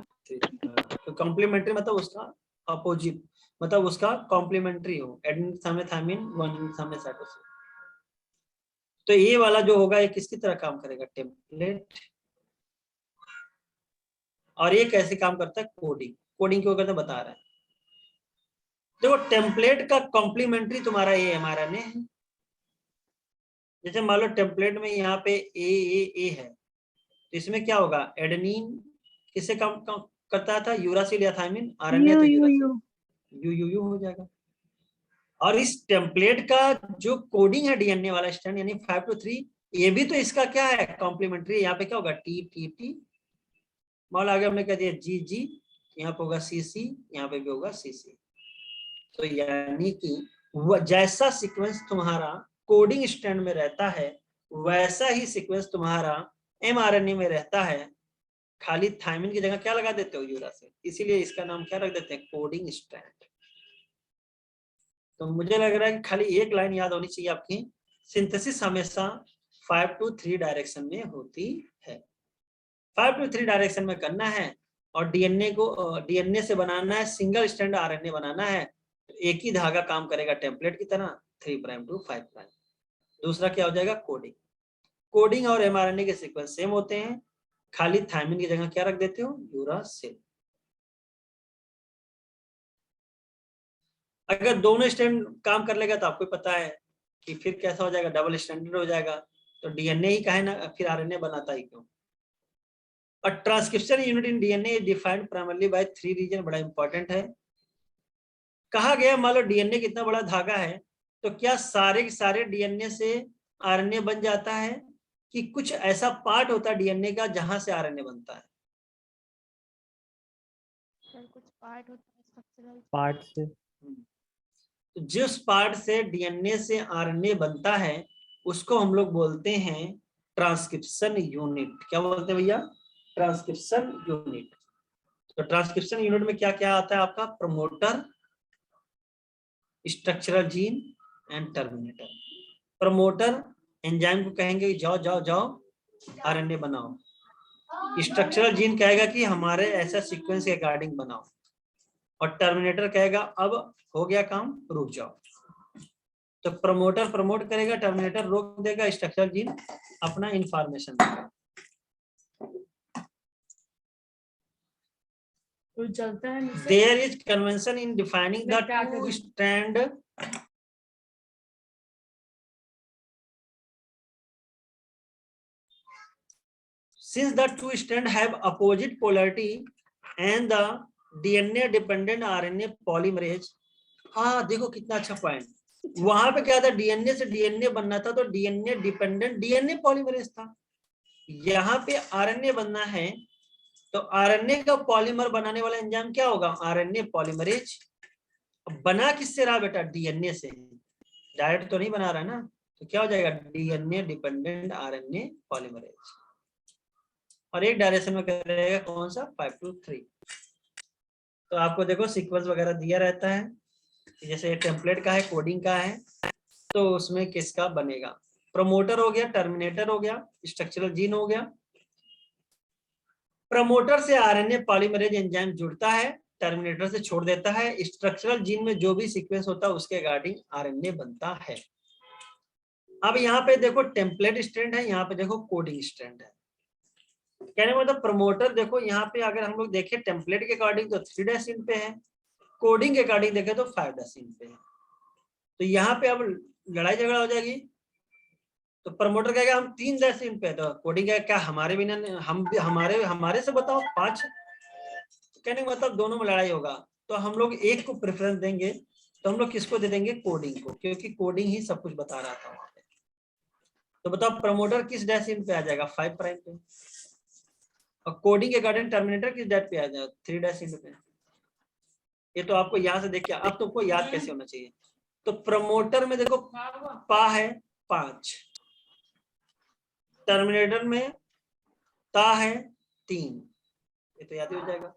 तो कॉम्प्लीमेंट्री मतलब उसका अपोजिट, मतलब उसका कॉम्प्लीमेंट्री हो। एडेनिन सामने थायमिन, गुआनिन सामने साइटोसिन। तो ये वाला जो होगा ये किसकी तरह काम करेगा? टेम्पलेट। और ये कैसे काम करता है? कोडिंग। कोडिंग क्यों करता है बता रहा है। देखो टेम्पलेट का कॉम्प्लीमेंट्री तुम्हारा ये एमआरएनए है। जैसे मान लो टेम्पलेट में यहाँ पे ए है, तो इसमें क्या होगा? एडेनिन किससे काम करता था? यूरासिल या थायमिन? आरएनए तो यूरासिल, यू हो जाएगा। और इस टेम्पलेट का जो कोडिंग है डीएनए वाला स्टैंड यानी 5 टू 3, ये भी तो इसका क्या है? कॉम्प्लीमेंट्री। यहाँ पे क्या होगा? T T T. मान लो आगे हमने कह दिया जी जी, यहाँ पे होगा सी सी, यहाँ पे भी होगा सी सी। तो यानी कि जैसा सीक्वेंस तुम्हारा कोडिंग स्टैंड में रहता है वैसा ही सीक्वेंस तुम्हारा एमआरएनए में रहता है। खाली थायमिन की जगह क्या लगा देते हो? यूरासिल। इसीलिए इसका नाम क्या रख देते हैं? Coding strand. तो मुझे लग रहा है कि खाली एक लाइन याद होनी चाहिए आपकी, सिंथेसिस हमेशा 5 टू 3 डायरेक्शन में होती है। 5 टू 3 डायरेक्शन में करना है और डीएनए से बनाना है, सिंगल स्टैंड आरएनए बनाना है। एक ही धागा काम करेगा टेम्पलेट की तरह, 3 प्राइम टू 5 प्राइम। दूसरा क्या हो जाएगा? कोडिंग। कोडिंग और एमआरएनए के सीक्वेंस सेम होते हैं, खाली थायमिन की जगह क्या रख देते हो? यूरासिल। अगर दोनों स्टैंड काम कर लेगा तो आपको पता है कि फिर कैसा हो जाएगा? डबल स्टैंडर्ड हो जाएगा। तो डीएनए ही कहे ना, फिर आरएनए बनाता ही क्यों? और transcription unit in DNA is defined primarily by 3 region. बड़ा इंपॉर्टेंट है। कहा गया मान लो डीएनए कितना बड़ा धागा है, तो क्या सारे के सारे डीएनए से आरएनए बन जाता है कि कुछ ऐसा पार्ट होता है डीएनए का जहां से आरएनए बनता है? सर कुछ पार्ट होता है स्ट्रक्चरल पार्ट से। तो जिस पार्ट से डीएनए से आरएनए बनता है उसको हम लोग बोलते हैं ट्रांसक्रिप्शन यूनिट। क्या बोलते हैं भैया? Transcription unit. तो ट्रांसक्रिप्शन यूनिट में क्या क्या आता है आपका? Promoter, structural gene and terminator. Promoter enzyme को कहेंगे जाओ जाओ जाओ आरएनए बनाओ। स्ट्रक्चरल जीन कहेगा कि हमारे ऐसा सीक्वेंस के अकॉर्डिंग बनाओ। और टर्मिनेटर कहेगा अब हो गया काम, रुक जाओ। तो प्रमोटर प्रमोट करेगा, टर्मिनेटर रोक देगा, स्ट्रक्चरल जीन अपना इंफॉर्मेशन देगा। There is convention in defining the two strand since the two strand have opposite polarity and the DNA dependent RNA polymerase। हाँ देखो कितना अच्छा पॉइंट। वहां पे क्या था? डीएनए से डीएनए बनना था तो डीएनए डिपेंडेंट डीएनए पॉलीमरेज था। यहाँ पे आरएनए बनना है तो आरएनए का पॉलीमर बनाने वाला एंजाइम क्या होगा? RNA polymerase. बना किससे रहा बेटा? डीएनए से। डायरेक्ट तो नहीं बना रहा है ना, तो क्या हो जाएगा? DNA dependent RNA polymerase. और एक डायरेक्शन में करेगा कौन सा? 5 टू 3। तो आपको देखो सीक्वेंस वगैरह दिया रहता है, जैसे टेम्पलेट का है, कोडिंग का है, तो उसमें किसका बनेगा? प्रमोटर हो गया, टर्मिनेटर हो गया, स्ट्रक्चरल जीन हो गया। प्रमोटर से आरएनए पॉलीमरेज एंजाइम जुड़ता है, टर्मिनेटर से छोड़ देता है। स्ट्रक्चरल जीन में जो भी सीक्वेंस होता है उसके अकॉर्डिंग आरएनए बनता है। अब यहाँ पे देखो टेम्पलेट स्ट्रैंड है, यहाँ पे देखो कोडिंग स्ट्रैंड है। कहने का मतलब प्रमोटर, देखो यहाँ पे अगर हम लोग देखें टेम्पलेट के अकॉर्डिंग तो 3 इन पे है, कोडिंग के अकॉर्डिंग देखें तो 5 इन पे है। तो यहाँ पे अब लड़ाई झगड़ा हो जाएगी। तो प्रमोटर कहेगा हम 3 इन पे है, तो कोडिंग कहेगा क्या हमारे बिना, हम हमारे से बताओ 5। तो कहने का मतलब दोनों में लड़ाई होगा। तो हम लोग एक को प्रेफरेंस देंगे, तो हम लोग किसको दे देंगे? कोडिंग को, क्योंकि कोडिंग ही सब कुछ बता रहा था वहां पे। तो बताओ प्रमोटर किस डैश इन पे आ जाएगा? 5 प्राइम पे। और कोडिंग के अकॉर्डिंग टर्मिनेटर किस डैश पे आ जाएगा? 3 इन पे। ये तो आपको यहाँ से देख के अब तुमको याद कैसे होना चाहिए। तो प्रमोटर में देखो पा है 5, टर्मिनेटर में ता है 3, ये तो याद ही हो जाएगा।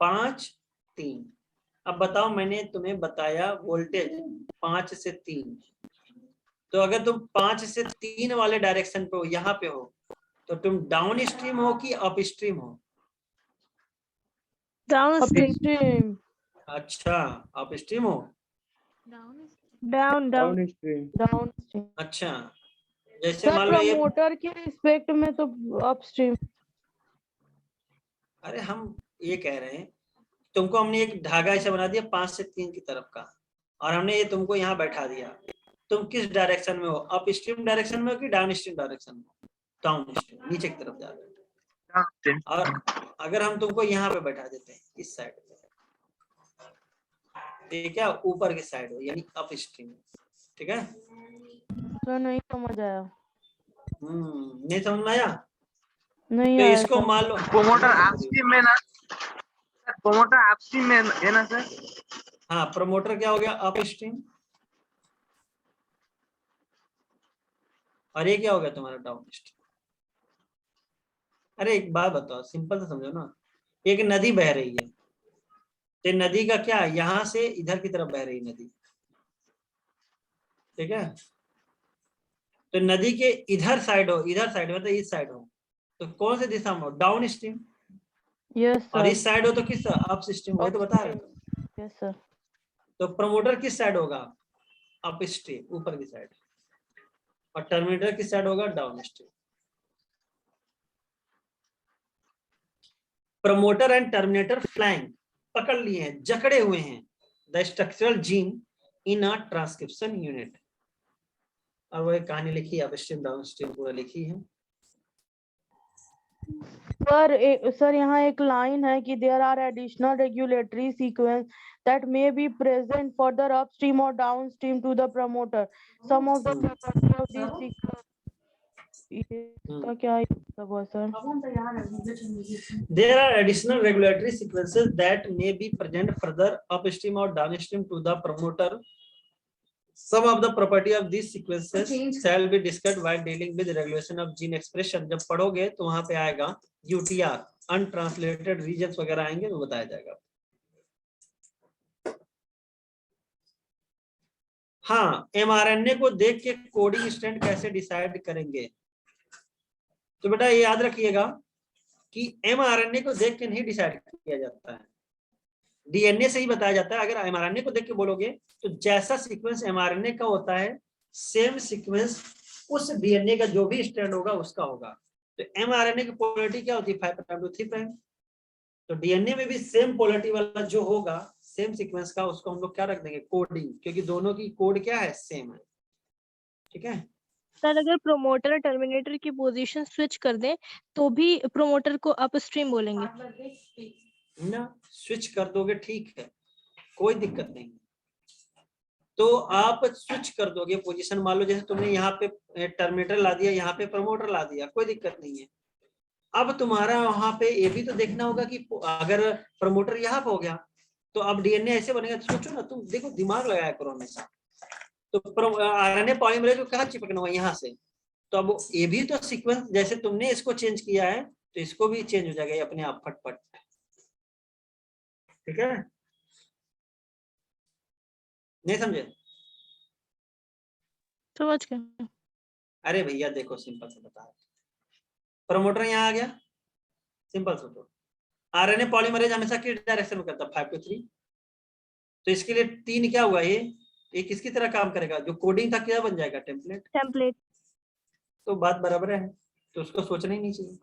5 3। अब बताओ, मैंने तुम्हें बताया वोल्टेज 5 से 3, तो अगर तुम 5 से 3 वाले डायरेक्शन पे हो, यहाँ पे हो, तो तुम डाउन स्ट्रीम हो कि अप स्ट्रीम हो? Down upstream. अच्छा, अप स्ट्रीम हो। Down down downstream. अच्छा, जैसे सर मान लो ये, प्रमोटर के रिस्पेक्ट में तो अपस्ट्रीम। अरे हम ये कह रहे हैं, तुमको हमने एक धागा ऐसा बना दिया 5 से 3 की तरफ का, और हमने ये तुमको यहाँ बैठा दिया। तुम किस डायरेक्शन में हो? अप स्ट्रीम डायरेक्शन में हो कि डाउन स्ट्रीम डायरेक्शन में? डाउन स्ट्रीम, नीचे की तरफ जा रहे हो। और अगर हम तुमको यहाँ पे बैठा देते हैं इस साइड पे, ये क्या ऊपर की साइड हो, यानी अप स्ट्रीम। ठीक है, सर नहीं समझ आया। नहीं समझ में आया? नहीं तो आया इसको सर। मान लो प्रमोटर अपस्ट्रीम में ना, प्रमोटर अपस्ट्रीम में है ना सर? हाँ, प्रमोटर क्या हो गया? Up stream. और ये क्या हो गया तुम्हारा? Down stream. अरे एक बात बताओ, सिंपल से समझो ना, एक नदी बह रही है, तो नदी का क्या, यहां से इधर की तरफ बह रही नदी, ठीक है? तो नदी के इधर साइड हो, इधर साइड मतलब इस साइड हो, तो कौन से दिशा में हो? Down stream. यस और सर। इस साइड हो तो किस? Up stream. वही तो बता रहे थे। Yes sir. तो प्रमोटर किस साइड होगा? अप स्ट्रीम, ऊपर की साइड। और टर्मिनेटर किस साइड होगा? Down stream. Promoter and terminator flank पकड़ लिए हैं, जकड़े हुए हैं the structural gene in a transcription unit. और वो एक कहानी लिखी है, अपस्ट्रीम डाउन स्ट्रीम पूरा लिखी है। सर यहाँ एक लाइन है कि there are additional regulatory sequence that may be present further upstream और downstream to the promoter. Some of the property of this sequence, इसका क्या मतलब है sir? There are additional regulatory sequences that may be present further upstream or downstream to the promoter. Some of the property of these sequences shall be discussed while dealing with regulation of gene expression. जब पढ़ोगे तो वहां पे आएगा UTR, untranslated regions वगैरह आएंगे तो बताया जाएगा। हाँ, mRNA को देख के कोडिंग स्ट्रैंड कैसे डिसाइड करेंगे? तो बेटा ये याद रखिएगा कि mRNA को देख के नहीं डिसाइड किया जाता है, DNA से ही बताया जाता है। अगर mRNA को देख के बोलोगे तो जैसा सीक्वेंस mRNA का होता है, सेम सीक्वेंस उस DNA का जो भी स्ट्रैंड होगा उसका होगा। तो mRNA की पोलैरिटी क्या होती है? 5 प्राइम टू 3 प्राइम। तो DNA में भी सेम पोलैरिटी वाला जो होगा, सेम सीक्वेंस का, उसको हम लोग क्या रख देंगे? कोडिंग, क्योंकि दोनों की कोड क्या है? सेम है। ठीक है सर, अगर प्रोमोटर और टर्मिनेटर की पोजीशन स्विच कर दें तो भी प्रोमोटर को अपस्ट्रीम बोलेंगे ना? स्विच कर दोगे ठीक है, कोई दिक्कत नहीं। तो आप स्विच कर दोगे पोजीशन, मान लो जैसे तुमने यहाँ पे टर्मिनेटर ला दिया, यहाँ पे प्रमोटर ला दिया, कोई दिक्कत नहीं है। अब तुम्हारा वहां पे ये भी तो देखना होगा कि अगर प्रमोटर यहाँ पे हो गया तो अब DNA ऐसे बनेगा। तो सोचो ना, तुम देखो, दिमाग लगाया करो हमेशा। तो RNA पॉलीमरेज को कहाँ चिपकना होगा? यहाँ से। तो अब ये भी तो सीक्वेंस, जैसे तुमने इसको चेंज किया है तो इसको भी चेंज हो जाएगा ये अपने आप, फटफट। ठीक है, नहीं समझे? समझ गए। अरे भैया देखो, सिंपल से बता, प्रमोटर यहाँ आ गया, सिंपल सोचो। RNA पॉलीमरेज हमेशा किस डायरेक्शन में करता है? 5 to 3। तो इसके लिए 3 क्या हुआ? ये किसकी तरह काम करेगा? जो कोडिंग था क्या बन जाएगा? टेम्पलेट। टेम्पलेट। तो बात बराबर है, तो उसको सोचना ही नहीं चाहिए।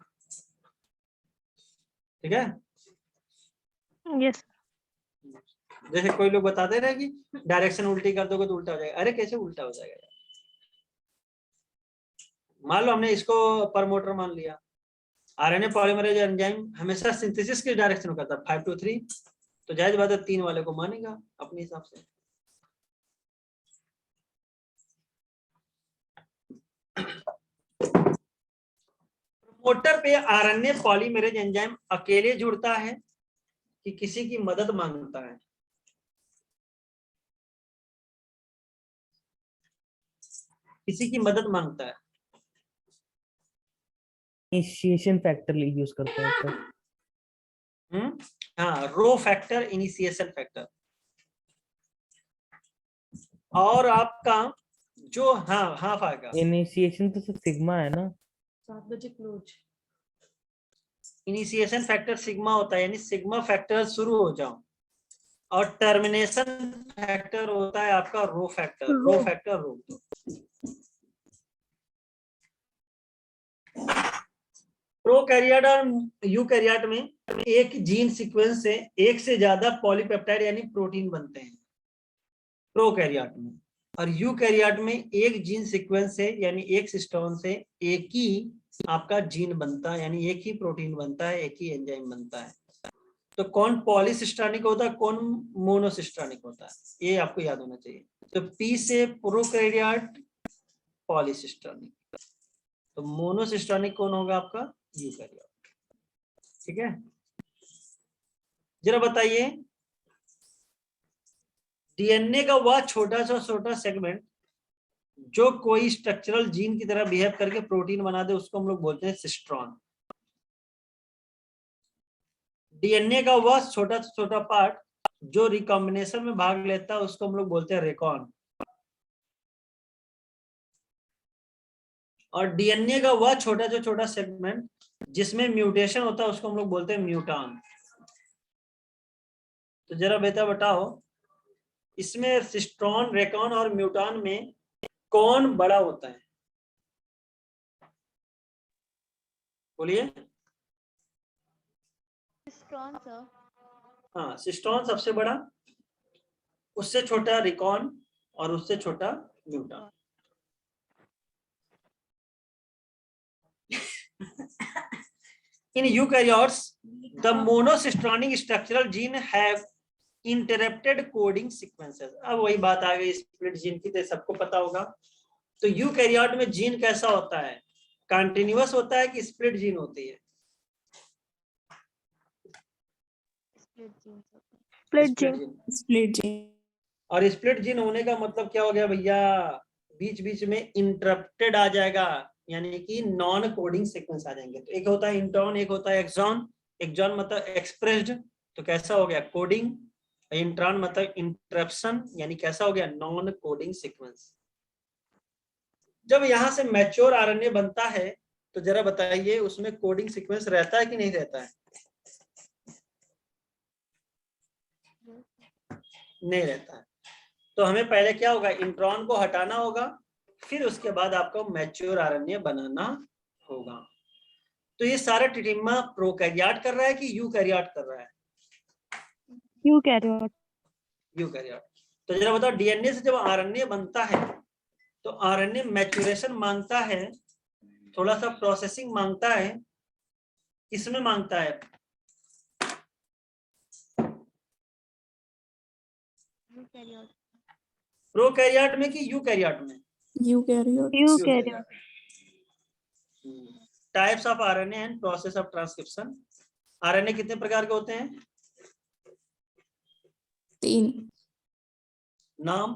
ठीक है। यस जैसे कोई लोग बताते रहे कि डायरेक्शन उल्टी कर दोगे तो उल्टा हो जाएगा, अरे कैसे उल्टा हो जाएगा यार। मान लो हमने इसको प्रमोटर मान लिया, आरएनए पॉलीमरेज एंजाइम हमेशा सिंथेसिस के डायरेक्शन में करता है 5 to 3, तो जायज बात है 3 वाले को मानेगा अपने हिसाब से। प्रमोटर पे आरएनए पॉलीमरेज एंजाइम अकेले जुड़ता है कि किसी की मदद मांगता है? किसी की मदद मांगता है। इनिशिएशन फैक्टर यूज करते हैं सर। हाँ, रो फैक्टर, इनिशिएशन फैक्टर। और आपका जो हाफ आएगा इनिशिएशन तो सर सिग्मा है ना। 7 बजे क्लोज। इनिशिएशन फैक्टर सिग्मा होता है, यानी सिग्मा फैक्टर शुरू हो जाओ, और टर्मिनेशन फैक्टर होता है आपका रो फैक्टर। रो फैक्टर रोक दो। प्रोकैरियोट और यूकैरियोट में एक जीन सीक्वेंस से एक से ज्यादा पॉलीपेप्टाइड यानी प्रोटीन बनते हैं प्रोकैरियोट में, और यूकैरियोट में एक जीन सीक्वेंस से यानी एक सिस्टोन से एक ही आपका जीन बनता है, यानी एक ही प्रोटीन बनता है, एक ही एंजाइम बनता है। तो कौन पॉलीसिस्टानिक होता है, कौन मोनोसिस्टानिक होता है, ये आपको याद होना चाहिए। तो पी से प्रोकैरियोट पॉलीसिस्टानिक, तो मोनोसिस्टानिक कौन होगा आपका? यूकैरियोट। ठीक है, जरा बताइए डीएनए का वह छोटा सा सेगमेंट जो कोई स्ट्रक्चरल जीन की तरह बिहेव करके प्रोटीन बना दे उसको हम लोग बोलते हैं सिस्ट्रॉन। डीएनए का वह छोटा से छोटा पार्ट जो रिकॉम्बिनेशन में भाग लेता है उसको हम लोग बोलते हैं रेकॉन। और डीएनए का वह छोटा से छोटा सेगमेंट जिसमें म्यूटेशन होता है उसको हम लोग बोलते हैं म्यूटान। तो जरा बेटा बताओ इसमें सिस्ट्रॉन, रेकॉन और म्यूटान में कौन बड़ा होता है? बोलिए। Cistron sir. हाँ, सिस्ट्रॉन सबसे बड़ा, उससे छोटा रेकॉन और उससे छोटा म्यूटान। In eukaryotes, the monocistronic structural gene have interrupted coding sequences। अब वही बात आ गई स्प्लिट जीन की, तो सबको पता होगा। तो यूकैरियोट में जीन कैसा होता है? कंटिन्यूअस होता है कि स्प्लिट जीन होती है? Split gene. और स्प्लिट जीन होने का मतलब क्या हो गया भैया? बीच बीच में इंटरप्टेड आ जाएगा, यानी कि नॉन कोडिंग सीक्वेंस आ जाएंगे। तो एक होता है इंट्रॉन, एक होता है एक्सॉन। एक्सॉन मतलब एक्सप्रेस्ड, तो कैसा हो गया? कोडिंग। इंट्रॉन मतलब इंटरप्शन, यानी कैसा हो गया? Non coding sequence. जब यहां से मैच्योर आरएनए बनता है तो जरा बताइए उसमें कोडिंग सीक्वेंस रहता है कि नहीं रहता है? नहीं रहता है। तो हमें पहले क्या होगा? इंट्रॉन को हटाना होगा, फिर उसके बाद आपको मैच्योर आरएनए बनाना होगा। तो ये सारा टिटिम्मा प्रोकैरियोट कर रहा है कि यूकैरियोट कर रहा है? यूकैरियोट। यूकैरियोट। तो जरा बताओ डीएनए से जब आरएनए बनता है तो आरएनए मैच्योरेशन मांगता है, थोड़ा सा प्रोसेसिंग मांगता है, किसमें मांगता है? प्रोकैरियोट में कि यूकैरियोट में? Eukaryote. Types of RNA and process of transcription. RNA कितने प्रकार के होते हैं? 3। नाम?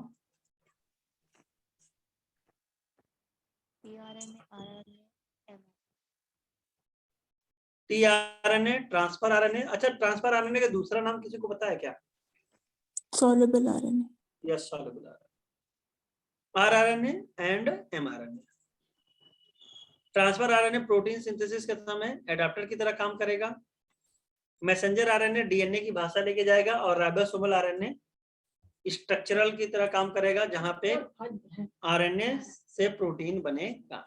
TRNA, transfer RNA. अच्छा, ट्रांसफर आरएनए का दूसरा नाम किसी को पता है क्या? Soluble RNA. Yes, soluble RNA. RRNA and mRNA. Transfer RNA protein synthesis के समय एडाप्टर की तरह काम करेगा। मैसेंजर आरएनए डीएनए की भाषा लेके जाएगा, और राइबोसोमल आरएनए स्ट्रक्चरल की तरह काम करेगा जहां पे आरएनए से प्रोटीन बनेगा।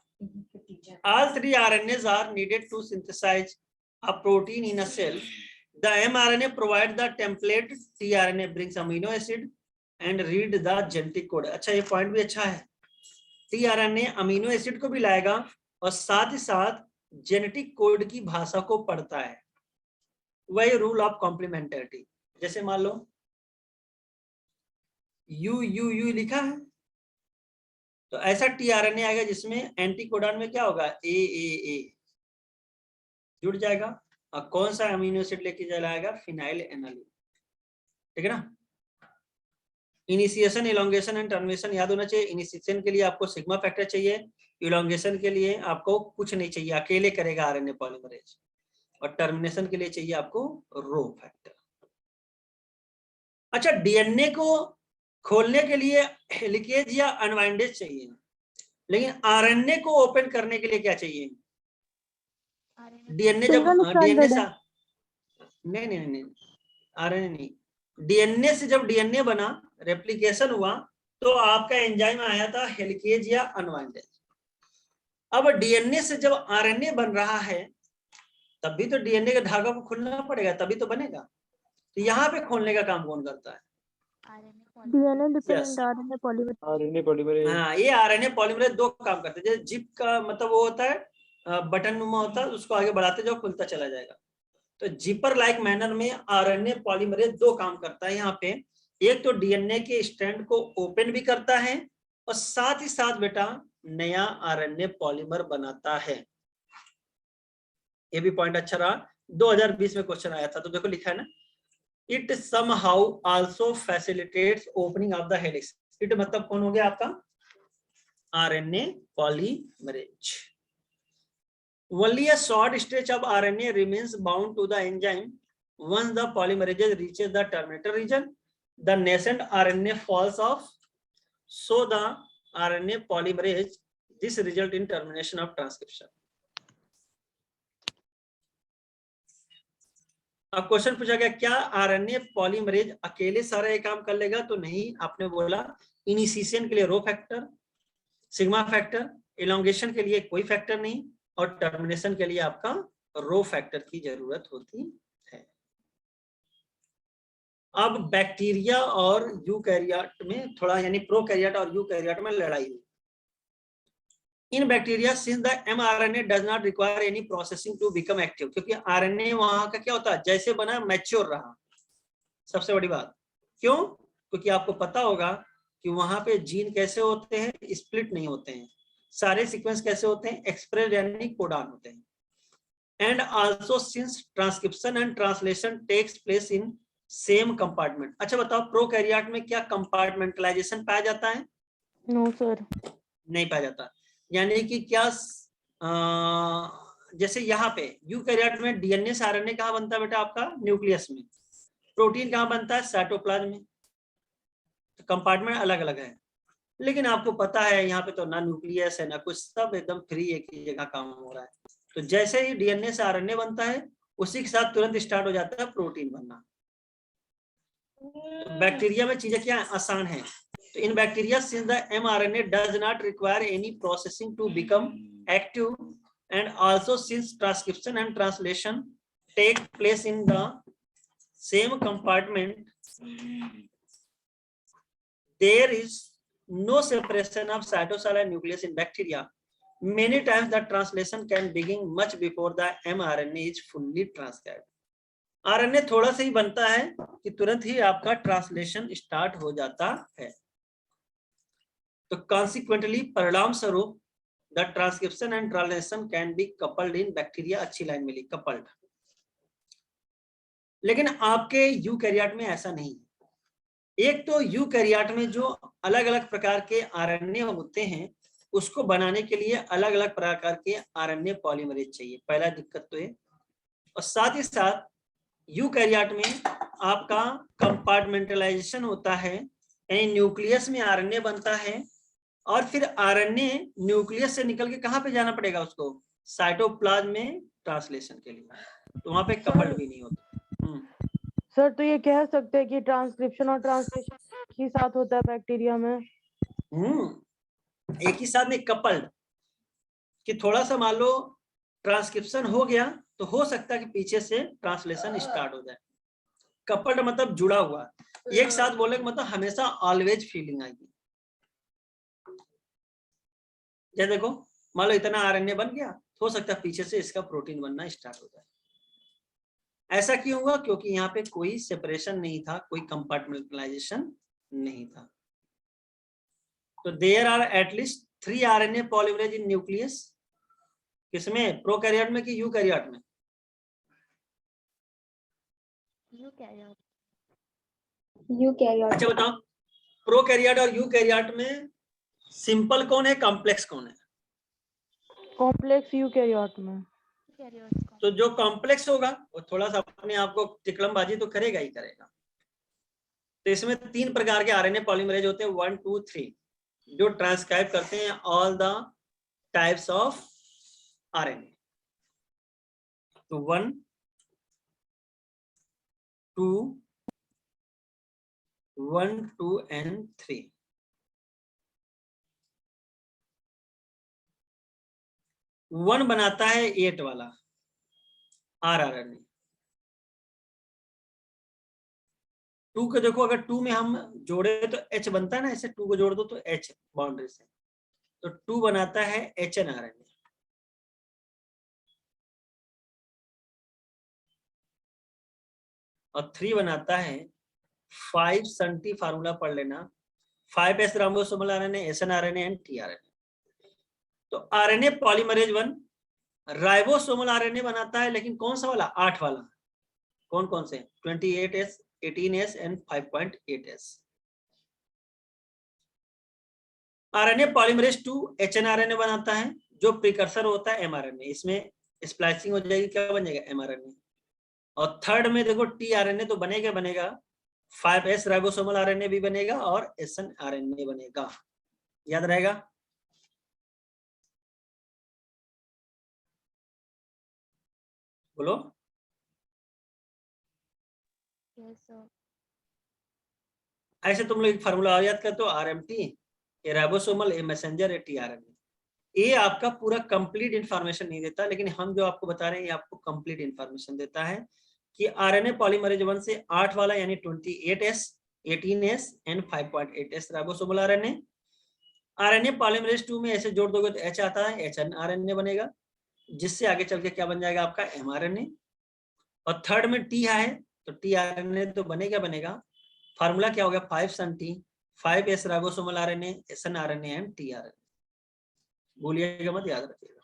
All 3 RNAs are needed to synthesize a protein in a cell, the mRNA provide the template, tRNA brings amino acid and read the genetic code. अच्छा, ये पॉइंट भी अच्छा है, tRNA अमीनो एसिड को भी लाएगा और साथ ही साथ जेनेटिक कोड की भाषा को पढ़ता है। वही रूल ऑफ कॉम्प्लीमेंटरिटी, जैसे मान लो यू लिखा है तो ऐसा tRNA आएगा जिसमें एंटी कोडॉन में क्या होगा, ए जुड़ जाएगा, और कौन सा अमीनो एसिड लेके चलाएगा, फिनाइल एनालिन, ठीक है ना। इनिशिएशन, इलोंगेशन एंड टर्मिनेशन याद होना चाहिए। इनिशिएशन के लिए आपको सिग्मा फैक्टर चाहिए, इलोंगेशन के लिए आपको कुछ नहीं चाहिए, अकेले करेगा आरएनए पॉलीमरेज, और टर्मिनेशन के लिए चाहिए आपको रो फैक्टर। अच्छा, डीएनए को खोलने के लिए हेलिकेज या अनवाइंडेज चाहिए, लेकिन आरएनए को ओपन करने के लिए क्या चाहिए, डीएनए। जब डीएनए से नहीं आरएनए नहीं, डीएनए से जब डीएनए बना, रेप्लिकेशन हुआ, तो आपका एंजाइम आया था हेलिकेज या अनवाइंडेज। अब डीएनए से जब आरएनए बन रहा है, तब भी तो डीएनए के धागा को खोलना पड़ेगा, तभी तो बनेगा। तो यहाँ पे खोलने का काम कौन करता है, डीएनए डिपेंडेंट आरएनए पॉलीमरेज। हाँ, ये आरएनए पॉलीमरेज दो काम करते हैं। जैसे जिप का मतलब वो होता है बटन नुमा होता है, उसको आगे बढ़ाते जाओ खुलता चला जाएगा। तो जिपर लाइक मैनर में आरएनए पॉलीमरेज दो काम करता है यहाँ पे। एक तो डीएनए के स्ट्रैंड को ओपन भी करता है, और साथ ही साथ बेटा नया आरएनए पॉलीमर बनाता है। ये भी पॉइंट अच्छा रहा, 2020 में क्वेश्चन आया था, तो देखो लिखा है ना, it somehow also facilitates opening of the helix. It मतलब कौन हो गया आपका, RNA polymerase. Only a short stretch of RNA remains bound to the enzyme. Once the polymerase reaches the terminator region, the nascent RNA falls off. So the RNA polymerase, this result in termination of transcription. अब क्वेश्चन पूछा गया, क्या आरएनए पॉलीमरेज अकेले सारा ये काम कर लेगा, तो नहीं। आपने बोला इनिशिएशन के लिए rho factor, sigma factor, elongation के लिए कोई फैक्टर नहीं, और टर्मिनेशन के लिए आपका रो फैक्टर की जरूरत होती है। अब बैक्टीरिया और यूकैरियोट में थोड़ा, यानी प्रोकैरियोट और यूकैरियोट में लड़ाई हुई। In bacteria since the mRNA does not require any processing to become active, क्योंकि आरएनए वहां का क्या होता है, जैसे बना मैच्योर रहा। सबसे बड़ी बात क्यों, क्योंकि आपको पता होगा कि वहां पे जीन कैसे होते हैं, स्प्लिट नहीं होते हैं। सारे सीक्वेंस कैसे होते हैं, एक्सप्रेस यानी कोडान होते हैं। And also since transcription and translation takes place in same compartment. अच्छा बताओ, प्रोकैरियोट में क्या कंपार्टमेंटलाइजेशन पाया जाता है? नो सर, नहीं पाया जाता। यानी कि क्या जैसे यहाँ पे यूकैरियोट में डीएनए से आरएनए कहाँ बनता है बेटा, आपका न्यूक्लियस में। प्रोटीन कहाँ बनता है, साइटोप्लाज्म में। तो कंपार्टमेंट अलग अलग है, लेकिन आपको पता है यहाँ पे तो ना न्यूक्लियस है ना कुछ, सब एकदम फ्री एक ही जगह काम हो रहा है। तो जैसे ही डीएनए से आरएनए बनता है, उसी के साथ तुरंत स्टार्ट हो जाता है प्रोटीन बनना। तो बैक्टीरिया में चीजें क्या आसान है। तो in bacteria since the mRNA does not require any processing to become active, and also since transcription and translation take place in the same compartment, there is no separation of cytosol and nucleus in bacteria. Many times the translation can begin much before the mRNA is fully transcribed. RNA थोड़ा सा ही बनता है कि तुरंत ही आपका ट्रांसलेशन स्टार्ट हो जाता है। तो consequently परिणाम स्वरूप the transcription and translation can be coupled in bacteria। अच्छी लाइन मिली, coupled। लेकिन आपके यूकैरियोट में ऐसा नहीं है। एक तो यूकैरियोट में जो अलग अलग प्रकार के आरएनए होते हैं, उसको बनाने के लिए अलग अलग प्रकार के आरएनए पॉलीमरेज चाहिए, पहला दिक्कत तो है। और साथ ही साथ यूकैरियोट में आपका कंपार्टमेंटलाइजेशन होता है, यानी न्यूक्लियस में आरएनए बनता है, और फिर आरएनए न्यूक्लियस से निकल के कहाँ पे जाना पड़ेगा उसको, साइटोप्लाज्म में ट्रांसलेशन के लिए। तो वहां पे कपल्ड भी नहीं होता। सर तो ये कह सकते हैं कि ट्रांसक्रिप्शन और ट्रांसलेशन एक ही साथ होता है बैक्टीरिया में? एक ही साथ में कपल्ड, कि थोड़ा सा मान लो ट्रांसक्रिप्शन हो गया तो हो सकता है कि पीछे से ट्रांसलेशन स्टार्ट हो जाए। कपल्ड मतलब जुड़ा हुआ, एक साथ बोले मतलब हमेशा ऑलवेज फीलिंग आएगी। जैसे देखो मान लो इतना आरएनए बन गया, हो सकता है पीछे से इसका प्रोटीन बनना स्टार्ट हो जाए। ऐसा क्यों हुआ? क्योंकि यहाँ पे कोई सेपरेशन नहीं था, कोई कंपार्टमेंटलाइजेशन नहीं था। तो there are at least 3 RNA polymerase in nucleus. किसमें? प्रोकैरियोट में कि यूकैरियोट में? यूकैरियोट। अच्छा बताओ, प्रोकैरियोट और यूकैरियोट में सिंपल कौन है, कॉम्प्लेक्स कौन है? कॉम्प्लेक्स यूकैरियोट में। तो जो कॉम्प्लेक्स होगा वो थोड़ा सा अपने आप को टिकलमबाजी तो करेगा ही करेगा। तो इसमें 3 प्रकार के आरएनए पॉलीमरेज होते हैं, 1, 2, 3, जो ट्रांसक्राइब करते हैं all the types of RNA. तो 1, 2 and 3। 1 बनाता है 8 वाला आरएनए। 2 को देखो, अगर 2 में हम जोड़े तो H बनता है ना, ऐसे 2 को जोड़ दो तो H बाउंड्री से, तो 2 बनाता है HN आरएनए। और 3 बनाता है 5 संटी, फार्मूला पढ़ लेना, 5S ribosomal RNA, SN RNA and T RNA. तो आरएनए पॉलीमरेज 1 राइबोसोमल आरएनए बनाता है, लेकिन कौन सा वाला? 8 वाला। कौन कौन से? 28S, 18S and 5.8S। RNA polymerase 2 HN RNA बनाता है, जो प्रिकर्सर होता है mRNA। इसमें स्प्लाइसिंग हो जाएगी, क्या बन जाएगा? mRNA। और थर्ड में देखो T आरएनए तो बनेगा 5S राइबोसोमल आरएनए भी बनेगा और SN आरएनए बनेगा। याद रहेगा? बोलो। ऐसे तुम लोग फार्मूला याद कर तो RMT, ए राइबोसोमल, ए मैसेंजर, ए टीआरएनए। ये आपका पूरा कंप्लीट इंफॉर्मेशन नहीं देता, लेकिन हम जो आपको बता रहे हैं ये आपको कंप्लीट इंफॉर्मेशन देता है कि आरएनए पॉलीमरेज 1 से 8 वाला यानी 28S, 18S and 5.8S ribosomal RNA. RNA polymerase 2 में ऐसे जोड़ दोगे तो H आता है, HN आरएनए बनेगा, जिससे आगे चल के क्या बन जाएगा आपका? mRNA। और थर्ड में T है तो टीआरएनए तो बनेगा। फार्मूला क्या हो गया? 5 संटी, 5S ribosomal RNA, SN RNA and tRNA. भूलिएगा मत, याद रखिएगा।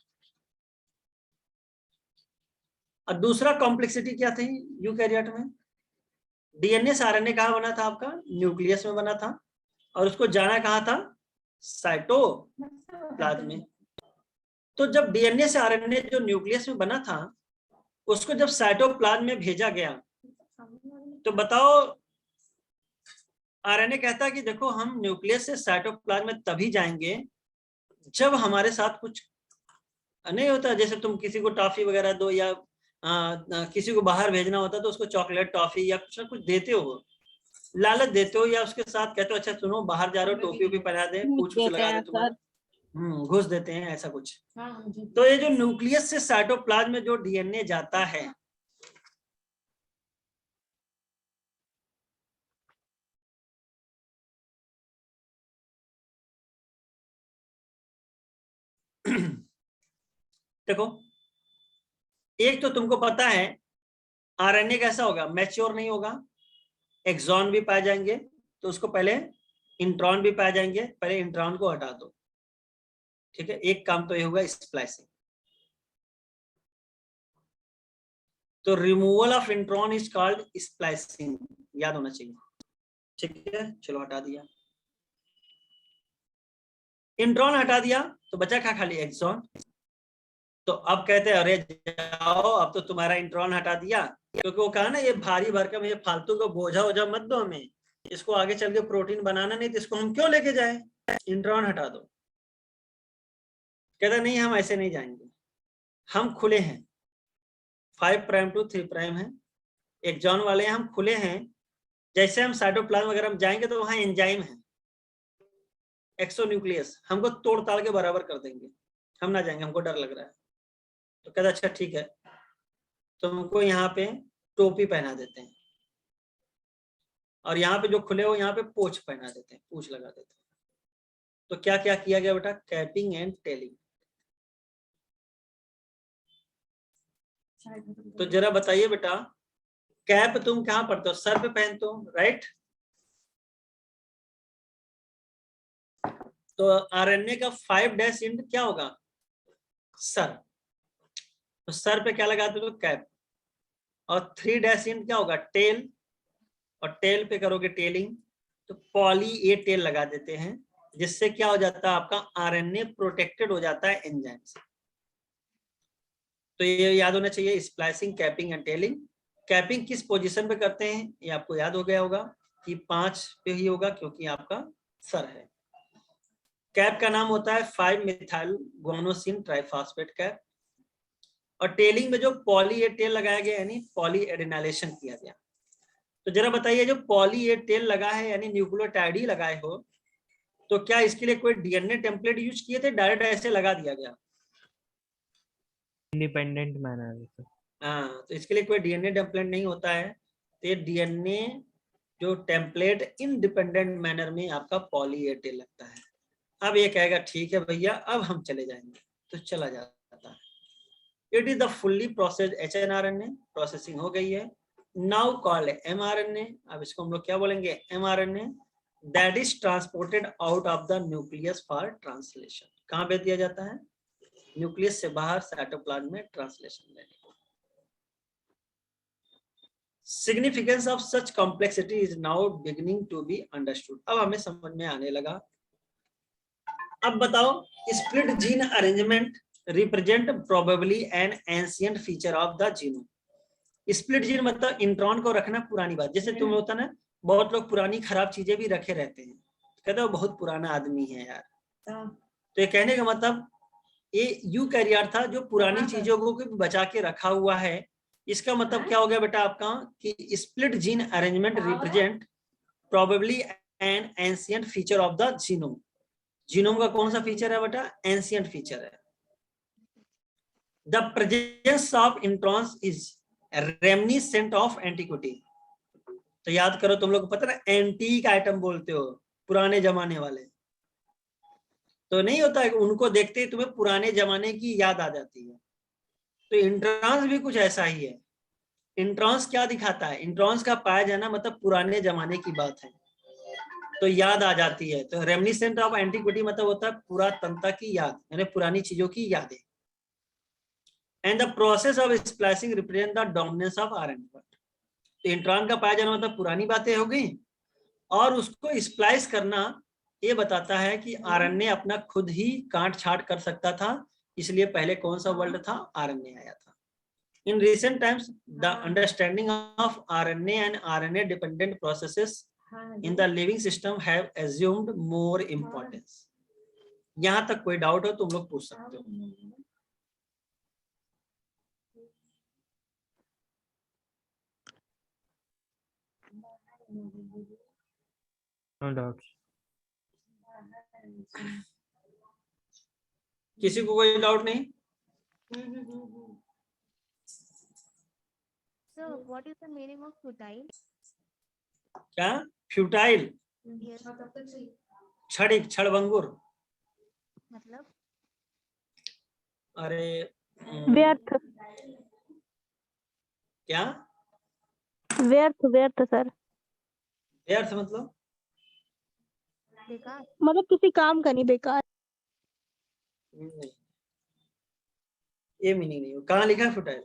और दूसरा कॉम्प्लेक्सिटी क्या थी यूकैरियोट में? डीएनए से आरएनए कहाँ बना था आपका? न्यूक्लियस में बना था, और उसको जाना कहाँ था? साइटोप्लाज्म में। तो जब डीएनए से आरएनए जो न्यूक्लियस में बना था, उसको जब साइटोप्लाज्म में भेजा गया, तो बताओ आरएनए कहता है कि देखो हम न्यूक्लियस से साइटोप्लाज्म में तभी जाएंगे जब हमारे साथ कुछ नहीं होता। जैसे तुम किसी को टॉफी वगैरह दो, या किसी को बाहर भेजना होता तो उसको चॉकलेट, टॉफी या कुछ ना कुछ देते हो, लालच देते हो, या उसके साथ कहते हो अच्छा सुनो बाहर जा रहे हो, टोपी वोपी पहना दे, पूछ लगा दे तुम्हारा, घुस देते हैं, ऐसा कुछ। तो ये जो न्यूक्लियस से साइटोप्लाज्म में जो डीएनए जाता है, देखो एक तो तुमको पता है आरएनए कैसा होगा? मैच्योर नहीं होगा, एक्सॉन भी पाए जाएंगे, तो उसको पहले इंट्रॉन भी पाए जाएंगे, पहले इंट्रॉन को हटा दो, ठीक है। एक काम तो ये होगा स्प्लाइसिंग। तो removal of intron is called splicing, याद होना चाहिए, ठीक है। चलो हटा दिया, इंट्रॉन हटा दिया, तो बचा क्या? खाली एक्सॉन। तो अब कहते हैं अरे जाओ, अब तो तुम्हारा इंट्रॉन हटा दिया, क्योंकि वो कहा ना ये भारी भरकम, ये फालतू का बोझा ओझा मत दो हमें, इसको आगे चल के प्रोटीन बनाना नहीं, तो इसको हम क्यों लेके जाए, इंट्रॉन हटा दो। कहता नहीं हम ऐसे नहीं जाएंगे, हम खुले हैं, 5 प्राइम टू 3 प्राइम है, एक्सॉन वाले हम खुले हैं। जैसे हम साइटोप्लाज्म वगैरह में जाएंगे तो वहां एंजाइम है, एक्सोन्यूक्लियस, हमको तोड़ ताड़ के बराबर कर देंगे, हम ना जाएंगे, हमको डर लग रहा है। तो कहता अच्छा ठीक है, तुमको यहाँ पे टोपी पहना देते हैं, और यहाँ पे जो खुले हो यहाँ पे पोछ पहना देते हैं, पूछ लगा देते हैं। तो क्या क्या किया गया बेटा? Capping and telling. तो जरा बताइए बेटा, कैप तुम कहाँ पढ़ते हो? सर पे पहनते हो, राइट? तो आरएनए का 5 डैश इंड क्या होगा? सर। तो सर पे क्या लगाते हो? कैप। और 3 डैश इंड क्या होगा? टेल। और टेल पे करोगे टेलिंग, तो पॉली ए टेल लगा देते हैं, जिससे क्या हो जाता है? आपका आरएनए प्रोटेक्टेड हो जाता है एंजाइम से। तो ये याद होना चाहिए, splicing, capping and telling. Capping किस पोजीशन पे करते हैं ये आपको याद हो गया होगा कि 5 पे ही होगा, क्योंकि आपका सर है। कैप का नाम होता है 5 मिथाइल गुआनोसिन ट्राइफॉस्फेट कैप। और टेलिंग में जो पॉली ए टेल लगाया गया यानी पॉली एडिनाइलेशन किया गया। तो जरा बताइए, जो पॉली ए टेल लगा है यानी न्यूक्लियोटाइड ही लगाए हो, तो क्या इसके लिए कोई डीएनए टेम्पलेट यूज किए थे, डायरेक्ट ऐसे लगा दिया गया? Independent manner. हाँ, तो इसके लिए कोई डीएनए टेम्पलेट नहीं होता है। तो ये डीएनए जो टेम्पलेट इंडिपेंडेंट मैनर में आपका पॉली ए टेल लगता है। अब ये कहेगा ठीक है भैया, अब हम चले जाएंगे, तो चला जाता है। It is the fully processed hnRNA, processing हो गई है। Now called mRNA. अब इसको हम लोग क्या बोलेंगे? MRNA, that is transported out of the nucleus for translation. कहाँ भेज दिया जाता है? न्यूक्लियस से बाहर साइटोप्लाज्म में ट्रांसलेशन लेने को। Significance of such complexity is now beginning to be understood. अब हमें समझ में आने लगा। अब बताओ, split gene arrangement represent probably an ancient feature of the genome. Split gene मतलब इंट्रॉन को रखना पुरानी बात। जैसे तुम्हें होता ना, बहुत लोग पुरानी खराब चीजें भी रखे रहते हैं, कहते हो बहुत पुराना आदमी है यार। तो ये कहने का मतलब ये यूकैरियोट था जो पुरानी चीजों को बचा के रखा हुआ है। इसका मतलब क्या हो गया बेटा आपका कि split gene arrangement represent probably an ancient feature of the genome. Genome का कौन सा फीचर है बेटा? एंशिएंट फीचर है। The presence of introns is reminiscent of antiquity. तो याद करो, तुम लोग को पता ना, एंटीक आइटम बोलते हो, पुराने जमाने वाले। तो नहीं होता है, उनको देखते ही तुम्हें पुराने जमाने की याद आ जाती है। तो इंट्रॉन्स भी कुछ ऐसा ही है। इंट्रॉन्स क्या दिखाता है? इंट्रॉन्स का पाया जाना मतलब पुराने जमाने की बात है, तो याद आ जाती है। तो रेमिनिसेंट ऑफ एंटिक्विटी मतलब होता है पुरातनता की याद, यानी पुरानी चीजों की यादें। And the process of splicing represent the dominance of RNA. तो इंट्रॉन का पाया जाना मतलब पुरानी बातें हो गई, और उसको स्प्लाइस करना ये बताता है कि आरएनए अपना खुद ही काट छाट कर सकता था। इसलिए पहले कौन सा वर्ल्ड था? आरएनए आया था। In recent times, the understanding of RNA and RNA dependent processes in the living system have assumed more importance. यहाँ तक कोई डाउट हो तुम लोग पूछ सकते हो। No doubt. किसी को कोई डाउट नहीं? So, what is the meaning of futile? क्या? फ्यूटाइल? Yes. क्षणिक, क्षणभंगुर। मतलब अरे व्यर्थ क्या? व्यर्थ व्यर्थ सर, व्यर्थ मतलब? बेकार। मतलब किसी काम का नहीं, बेकार। नहीं, ये मीनिंग नहीं। कहाँ लिखा है फ्यूटाइल?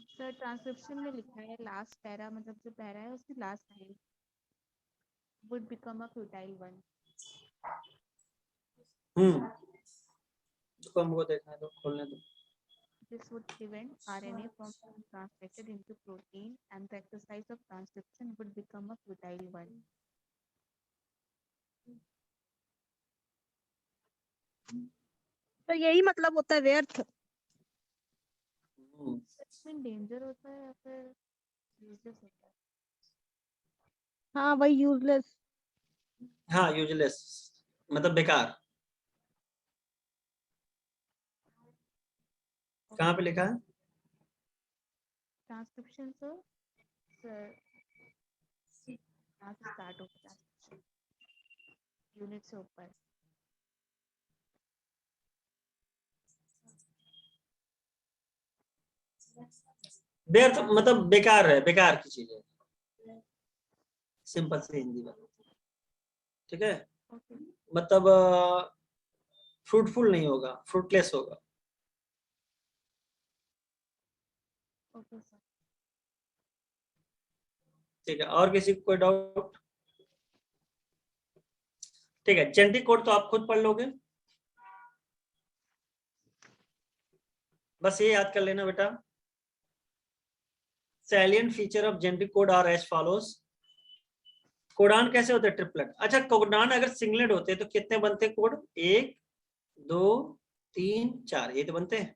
सर ट्रांसक्रिप्शन में लिखा है लास्ट पैरा, मतलब जो पैरा है उसकी last line would become a futile one. तो हमको देखना है, तो खोलने दो। This would prevent RNA from being translated into protein, and the exercise of transcription would become a futile one. तो यही मतलब होता है व्यर्थ। इसमें डेंजर होता है या फिर यूजलेस होता है? हाँ वही, यूजलेस। हाँ, यूजलेस मतलब बेकार। कहाँ पे लिखा है? ट्रांसक्रिप्शन तो यहाँ से स्टार्ट होगा ट्रांसक्रिप्शन यूनिट से ऊपर। व्यर्थ मतलब बेकार है, बेकार की चीज है, सिंपल से हिंदी में, ठीक है। मतलब फ्रूटफुल नहीं होगा, फ्रूटलेस होगा। Okay sir. ठीक है, और किसी को कोई डाउट? ठीक है, जेनेटिक कोड तो आप खुद पढ़ लोगे, बस ये याद कर लेना बेटा। Salient feature of genetic code are as follows. Codon कैसे होते हैं? ट्रिपलेट। अच्छा, कोडान अगर सिंगलेट होते तो कितने बनते कोड? 1 2 3 4, ये तो बनते हैं।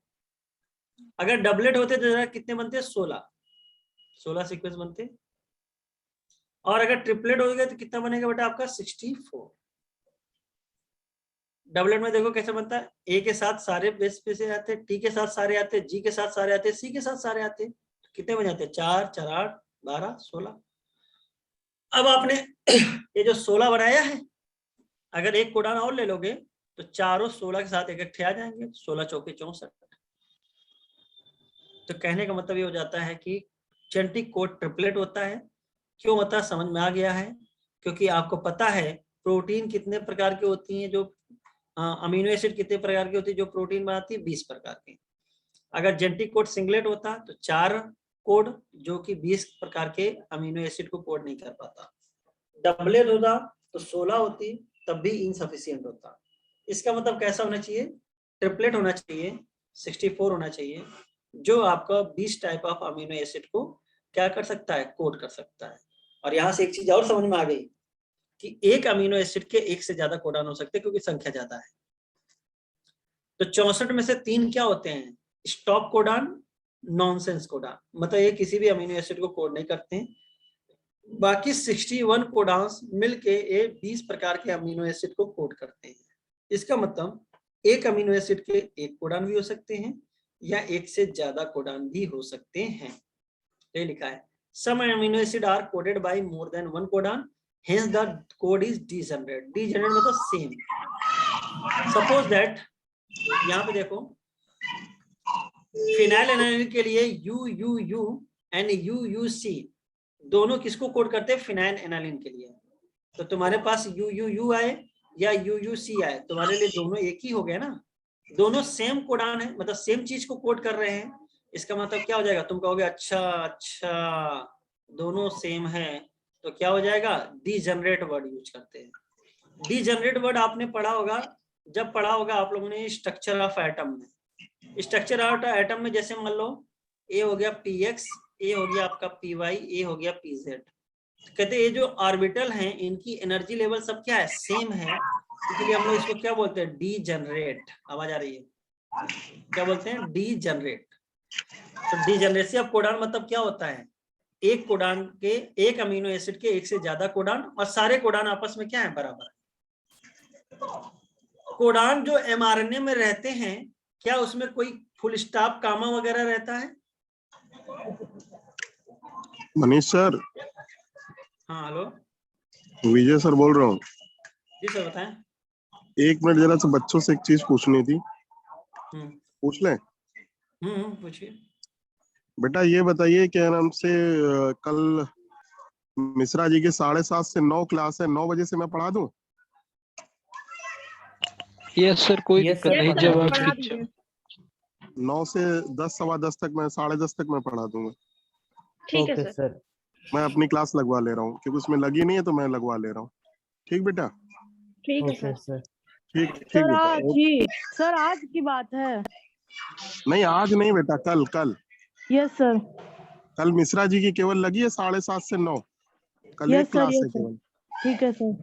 अगर डबलेट होते तो जरा कितने बनते? 16 सीक्वेंस बनते। और अगर ट्रिपलेट हो गया तो कितना बनेगा बेटा आपका? 64। डबलेट में देखो कैसे बनता है, ए के साथ सारे बेस पे से आते, टी के साथ सारे आते, जी के साथ सारे आते, सी के साथ सारे आते, कितने बन जाते? 4 4 8 12 16। अब आपने ये जो 16 बनाया है, अगर एक कोडान और ले लोगे तो चारों 16 के साथ इकट्ठे आ जाएंगे, 16 चौके 64। तो कहने का मतलब ये हो जाता है कि जेनेटिक कोड ट्रिपलेट होता है। क्यों होता है समझ में आ गया है? क्योंकि आपको पता है प्रोटीन कितने प्रकार की होती हैं, जो अमीनो एसिड कितने प्रकार की होती है जो प्रोटीन बनाती है? 20 प्रकार की। अगर जेनेटिक कोड सिंगलेट होता तो 4 कोड जो कि 20 प्रकार के अमीनो एसिड को कोड नहीं कर पाता। डबलेट होता तो 16 होती, तब भी इनसफिशिएंट होता। इसका मतलब कैसा होना चाहिए? ट्रिपलेट होना चाहिए, 64 होना चाहिए, जो आपका 20 टाइप ऑफ अमीनो एसिड को क्या कर सकता है? कोड कर सकता है। और यहाँ से एक चीज और समझ में आ गई कि एक अमीनो एसिड के एक से ज्यादा कोडान हो सकते हैं क्योंकि संख्या ज्यादा है। तो 64 में से 3 क्या होते हैं? स्टॉप कोडान, नॉनसेंस कोडान, मतलब ये किसी भी अमीनो एसिड को कोड नहीं करते हैं। बाकी 61 कोडान्स मिलके ये 20 प्रकार के अमीनो एसिड को कोड करते हैं। इसका मतलब एक अमीनो एसिड के एक कोडान भी हो सकते हैं या एक से ज्यादा कोडान भी हो सकते हैं। ये लिखा है some amino acid are coded by more than one codon, hence the code is degenerate। degenerate मतलब सेम। सपोज दैट, यहाँ पे देखो फिनाइल एनालिन के लिए UUU एंड UUC दोनों किसको कोड करते हैं? फिनाइल एनालिन के लिए। तो तुम्हारे पास UUU आए या UUC आए, तुम्हारे लिए दोनों एक ही हो गया ना, दोनों सेम कोडान है, मतलब सेम चीज को कोड कर रहे हैं। इसका मतलब क्या हो जाएगा? तुम कहोगे अच्छा अच्छा दोनों सेम है, तो क्या हो जाएगा? डीजनरेट वर्ड यूज करते हैं। डीजनरेट वर्ड आपने पढ़ा होगा, जब पढ़ा होगा आप लोगों ने स्ट्रक्चर ऑफ एटम में। स्ट्रक्चर ऑफ एटम में जैसे मान लो ए हो गया PX, ए हो गया आपका PY, ए हो गया PZ। कहते ये जो ऑर्बिटल हैं इनकी एनर्जी लेवल सब क्या है? सेम है, इसलिए हम लोग इसको क्या बोलते हैं? डीजनरेट। आवाज आ रही है? क्या बोलते हैं? डीजनरेट। तो डीजनरेसी ऑफ कोडान मतलब क्या होता है? एक कोडान के, एक अमीनो एसिड के एक से ज्यादा कोडान, और सारे कोडान आपस में क्या है? बराबर है। कोडान जो mRNA में रहते हैं, क्या उसमें कोई फुल स्टॉप कामा वगैरह रहता है? मनीष सर। हाँ हेलो, विजय सर बोल रहा हूँ। जी सर बताएं। 1 मिनट जरा से बच्चों से एक चीज पूछनी थी, पूछ लें? पूछिए। बेटा ये बताइए क्या नाम से कल मिश्रा जी के 7:30 से 9 क्लास है, 9 बजे से मैं पढ़ा दूं? यस सर, कोई दिक्कत नहीं, जब आप फ्री हो। 9 से 10 सवा 10 तक मैं 10:30 तक मैं पढ़ा दूंगा। ठीक है सर। मैं अपनी क्लास लगवा ले रहा हूँ क्योंकि उसमें लगी नहीं है, तो मैं लगवा ले रहा हूँ। ठीक बेटा? ठीक है सर। ठीक सर बेटा। आज ही, सर आज की बात है? नहीं आज नहीं बेटा, कल। कल यस सर। कल मिश्रा जी की केवल लगी है 7:30 से 9, कल एक क्लास है केवल। ठीक है सर।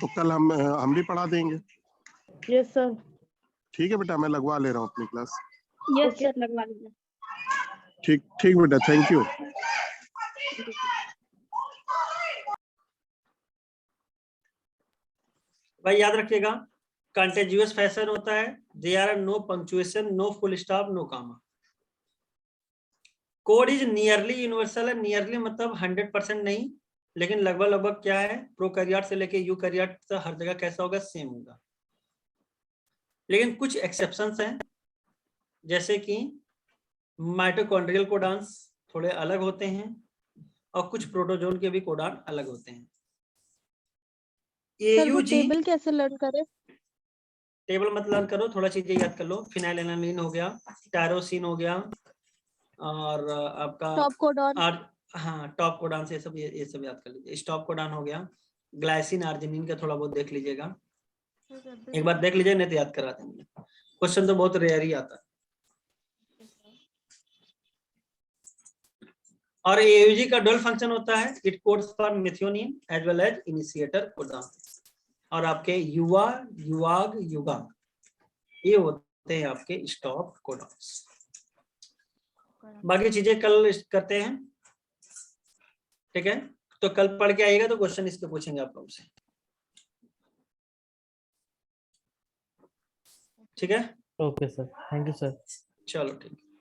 तो कल हम भी पढ़ा देंगे। Yes sir. ठीक है बेटा, मैं लगवा ले रहा हूँ अपनी क्लास। यस सर, लगवा लीजिए। ठीक बेटा, थैंक यू। भाई याद रखिएगा, कंटिन्यूअस फैशन होता है, there are no punctuation, no full stop, no comma. Code is nearly universal है, नियरली मतलब 100% नहीं, लेकिन लगभग लगभग क्या है, प्रोकैरियोट से लेके यूकैरियोट से हर जगह कैसा होगा, सेम होगा। लेकिन कुछ एक्सेप्शंस हैं, जैसे कि माइटोकॉन्ड्रियल कोडान्स थोड़े अलग होते हैं और कुछ प्रोटोजोन के भी कोडान अलग होते हैं। सर वो AUG टेबल कैसे लर्न करें? टेबल मत लर्न करो, थोड़ा चीजें याद कर लो। फिनाइलएलानाइन हो गया, टायरोसिन हो गया, और आपका टॉप कोडॉन। हाँ टॉप कोडान से ये सब याद कर लीजिए। स्टॉप कोडान हो गया, ग्लाइसिन आर्जिनिन का थोड़ा बहुत देख लीजिएगा, एक बार देख लीजिए, नहीं तो याद करा देंगे। क्वेश्चन तो बहुत रेयर ही आता है। और AUG का डुअल फंक्शन होता है, it codes for methionine as well as initiator codon. और आपके युवा, युवाग, युगाग ये होते हैं आपके स्टॉप कोडॉन्स। बाकी चीजें कल करते हैं, ठीक है? तो कल पढ़ के आइएगा तो क्वेश्चन इसके पूछेंगे आप लोग से, ठीक है? Okay sir, thank you sir. चलो ठीक है।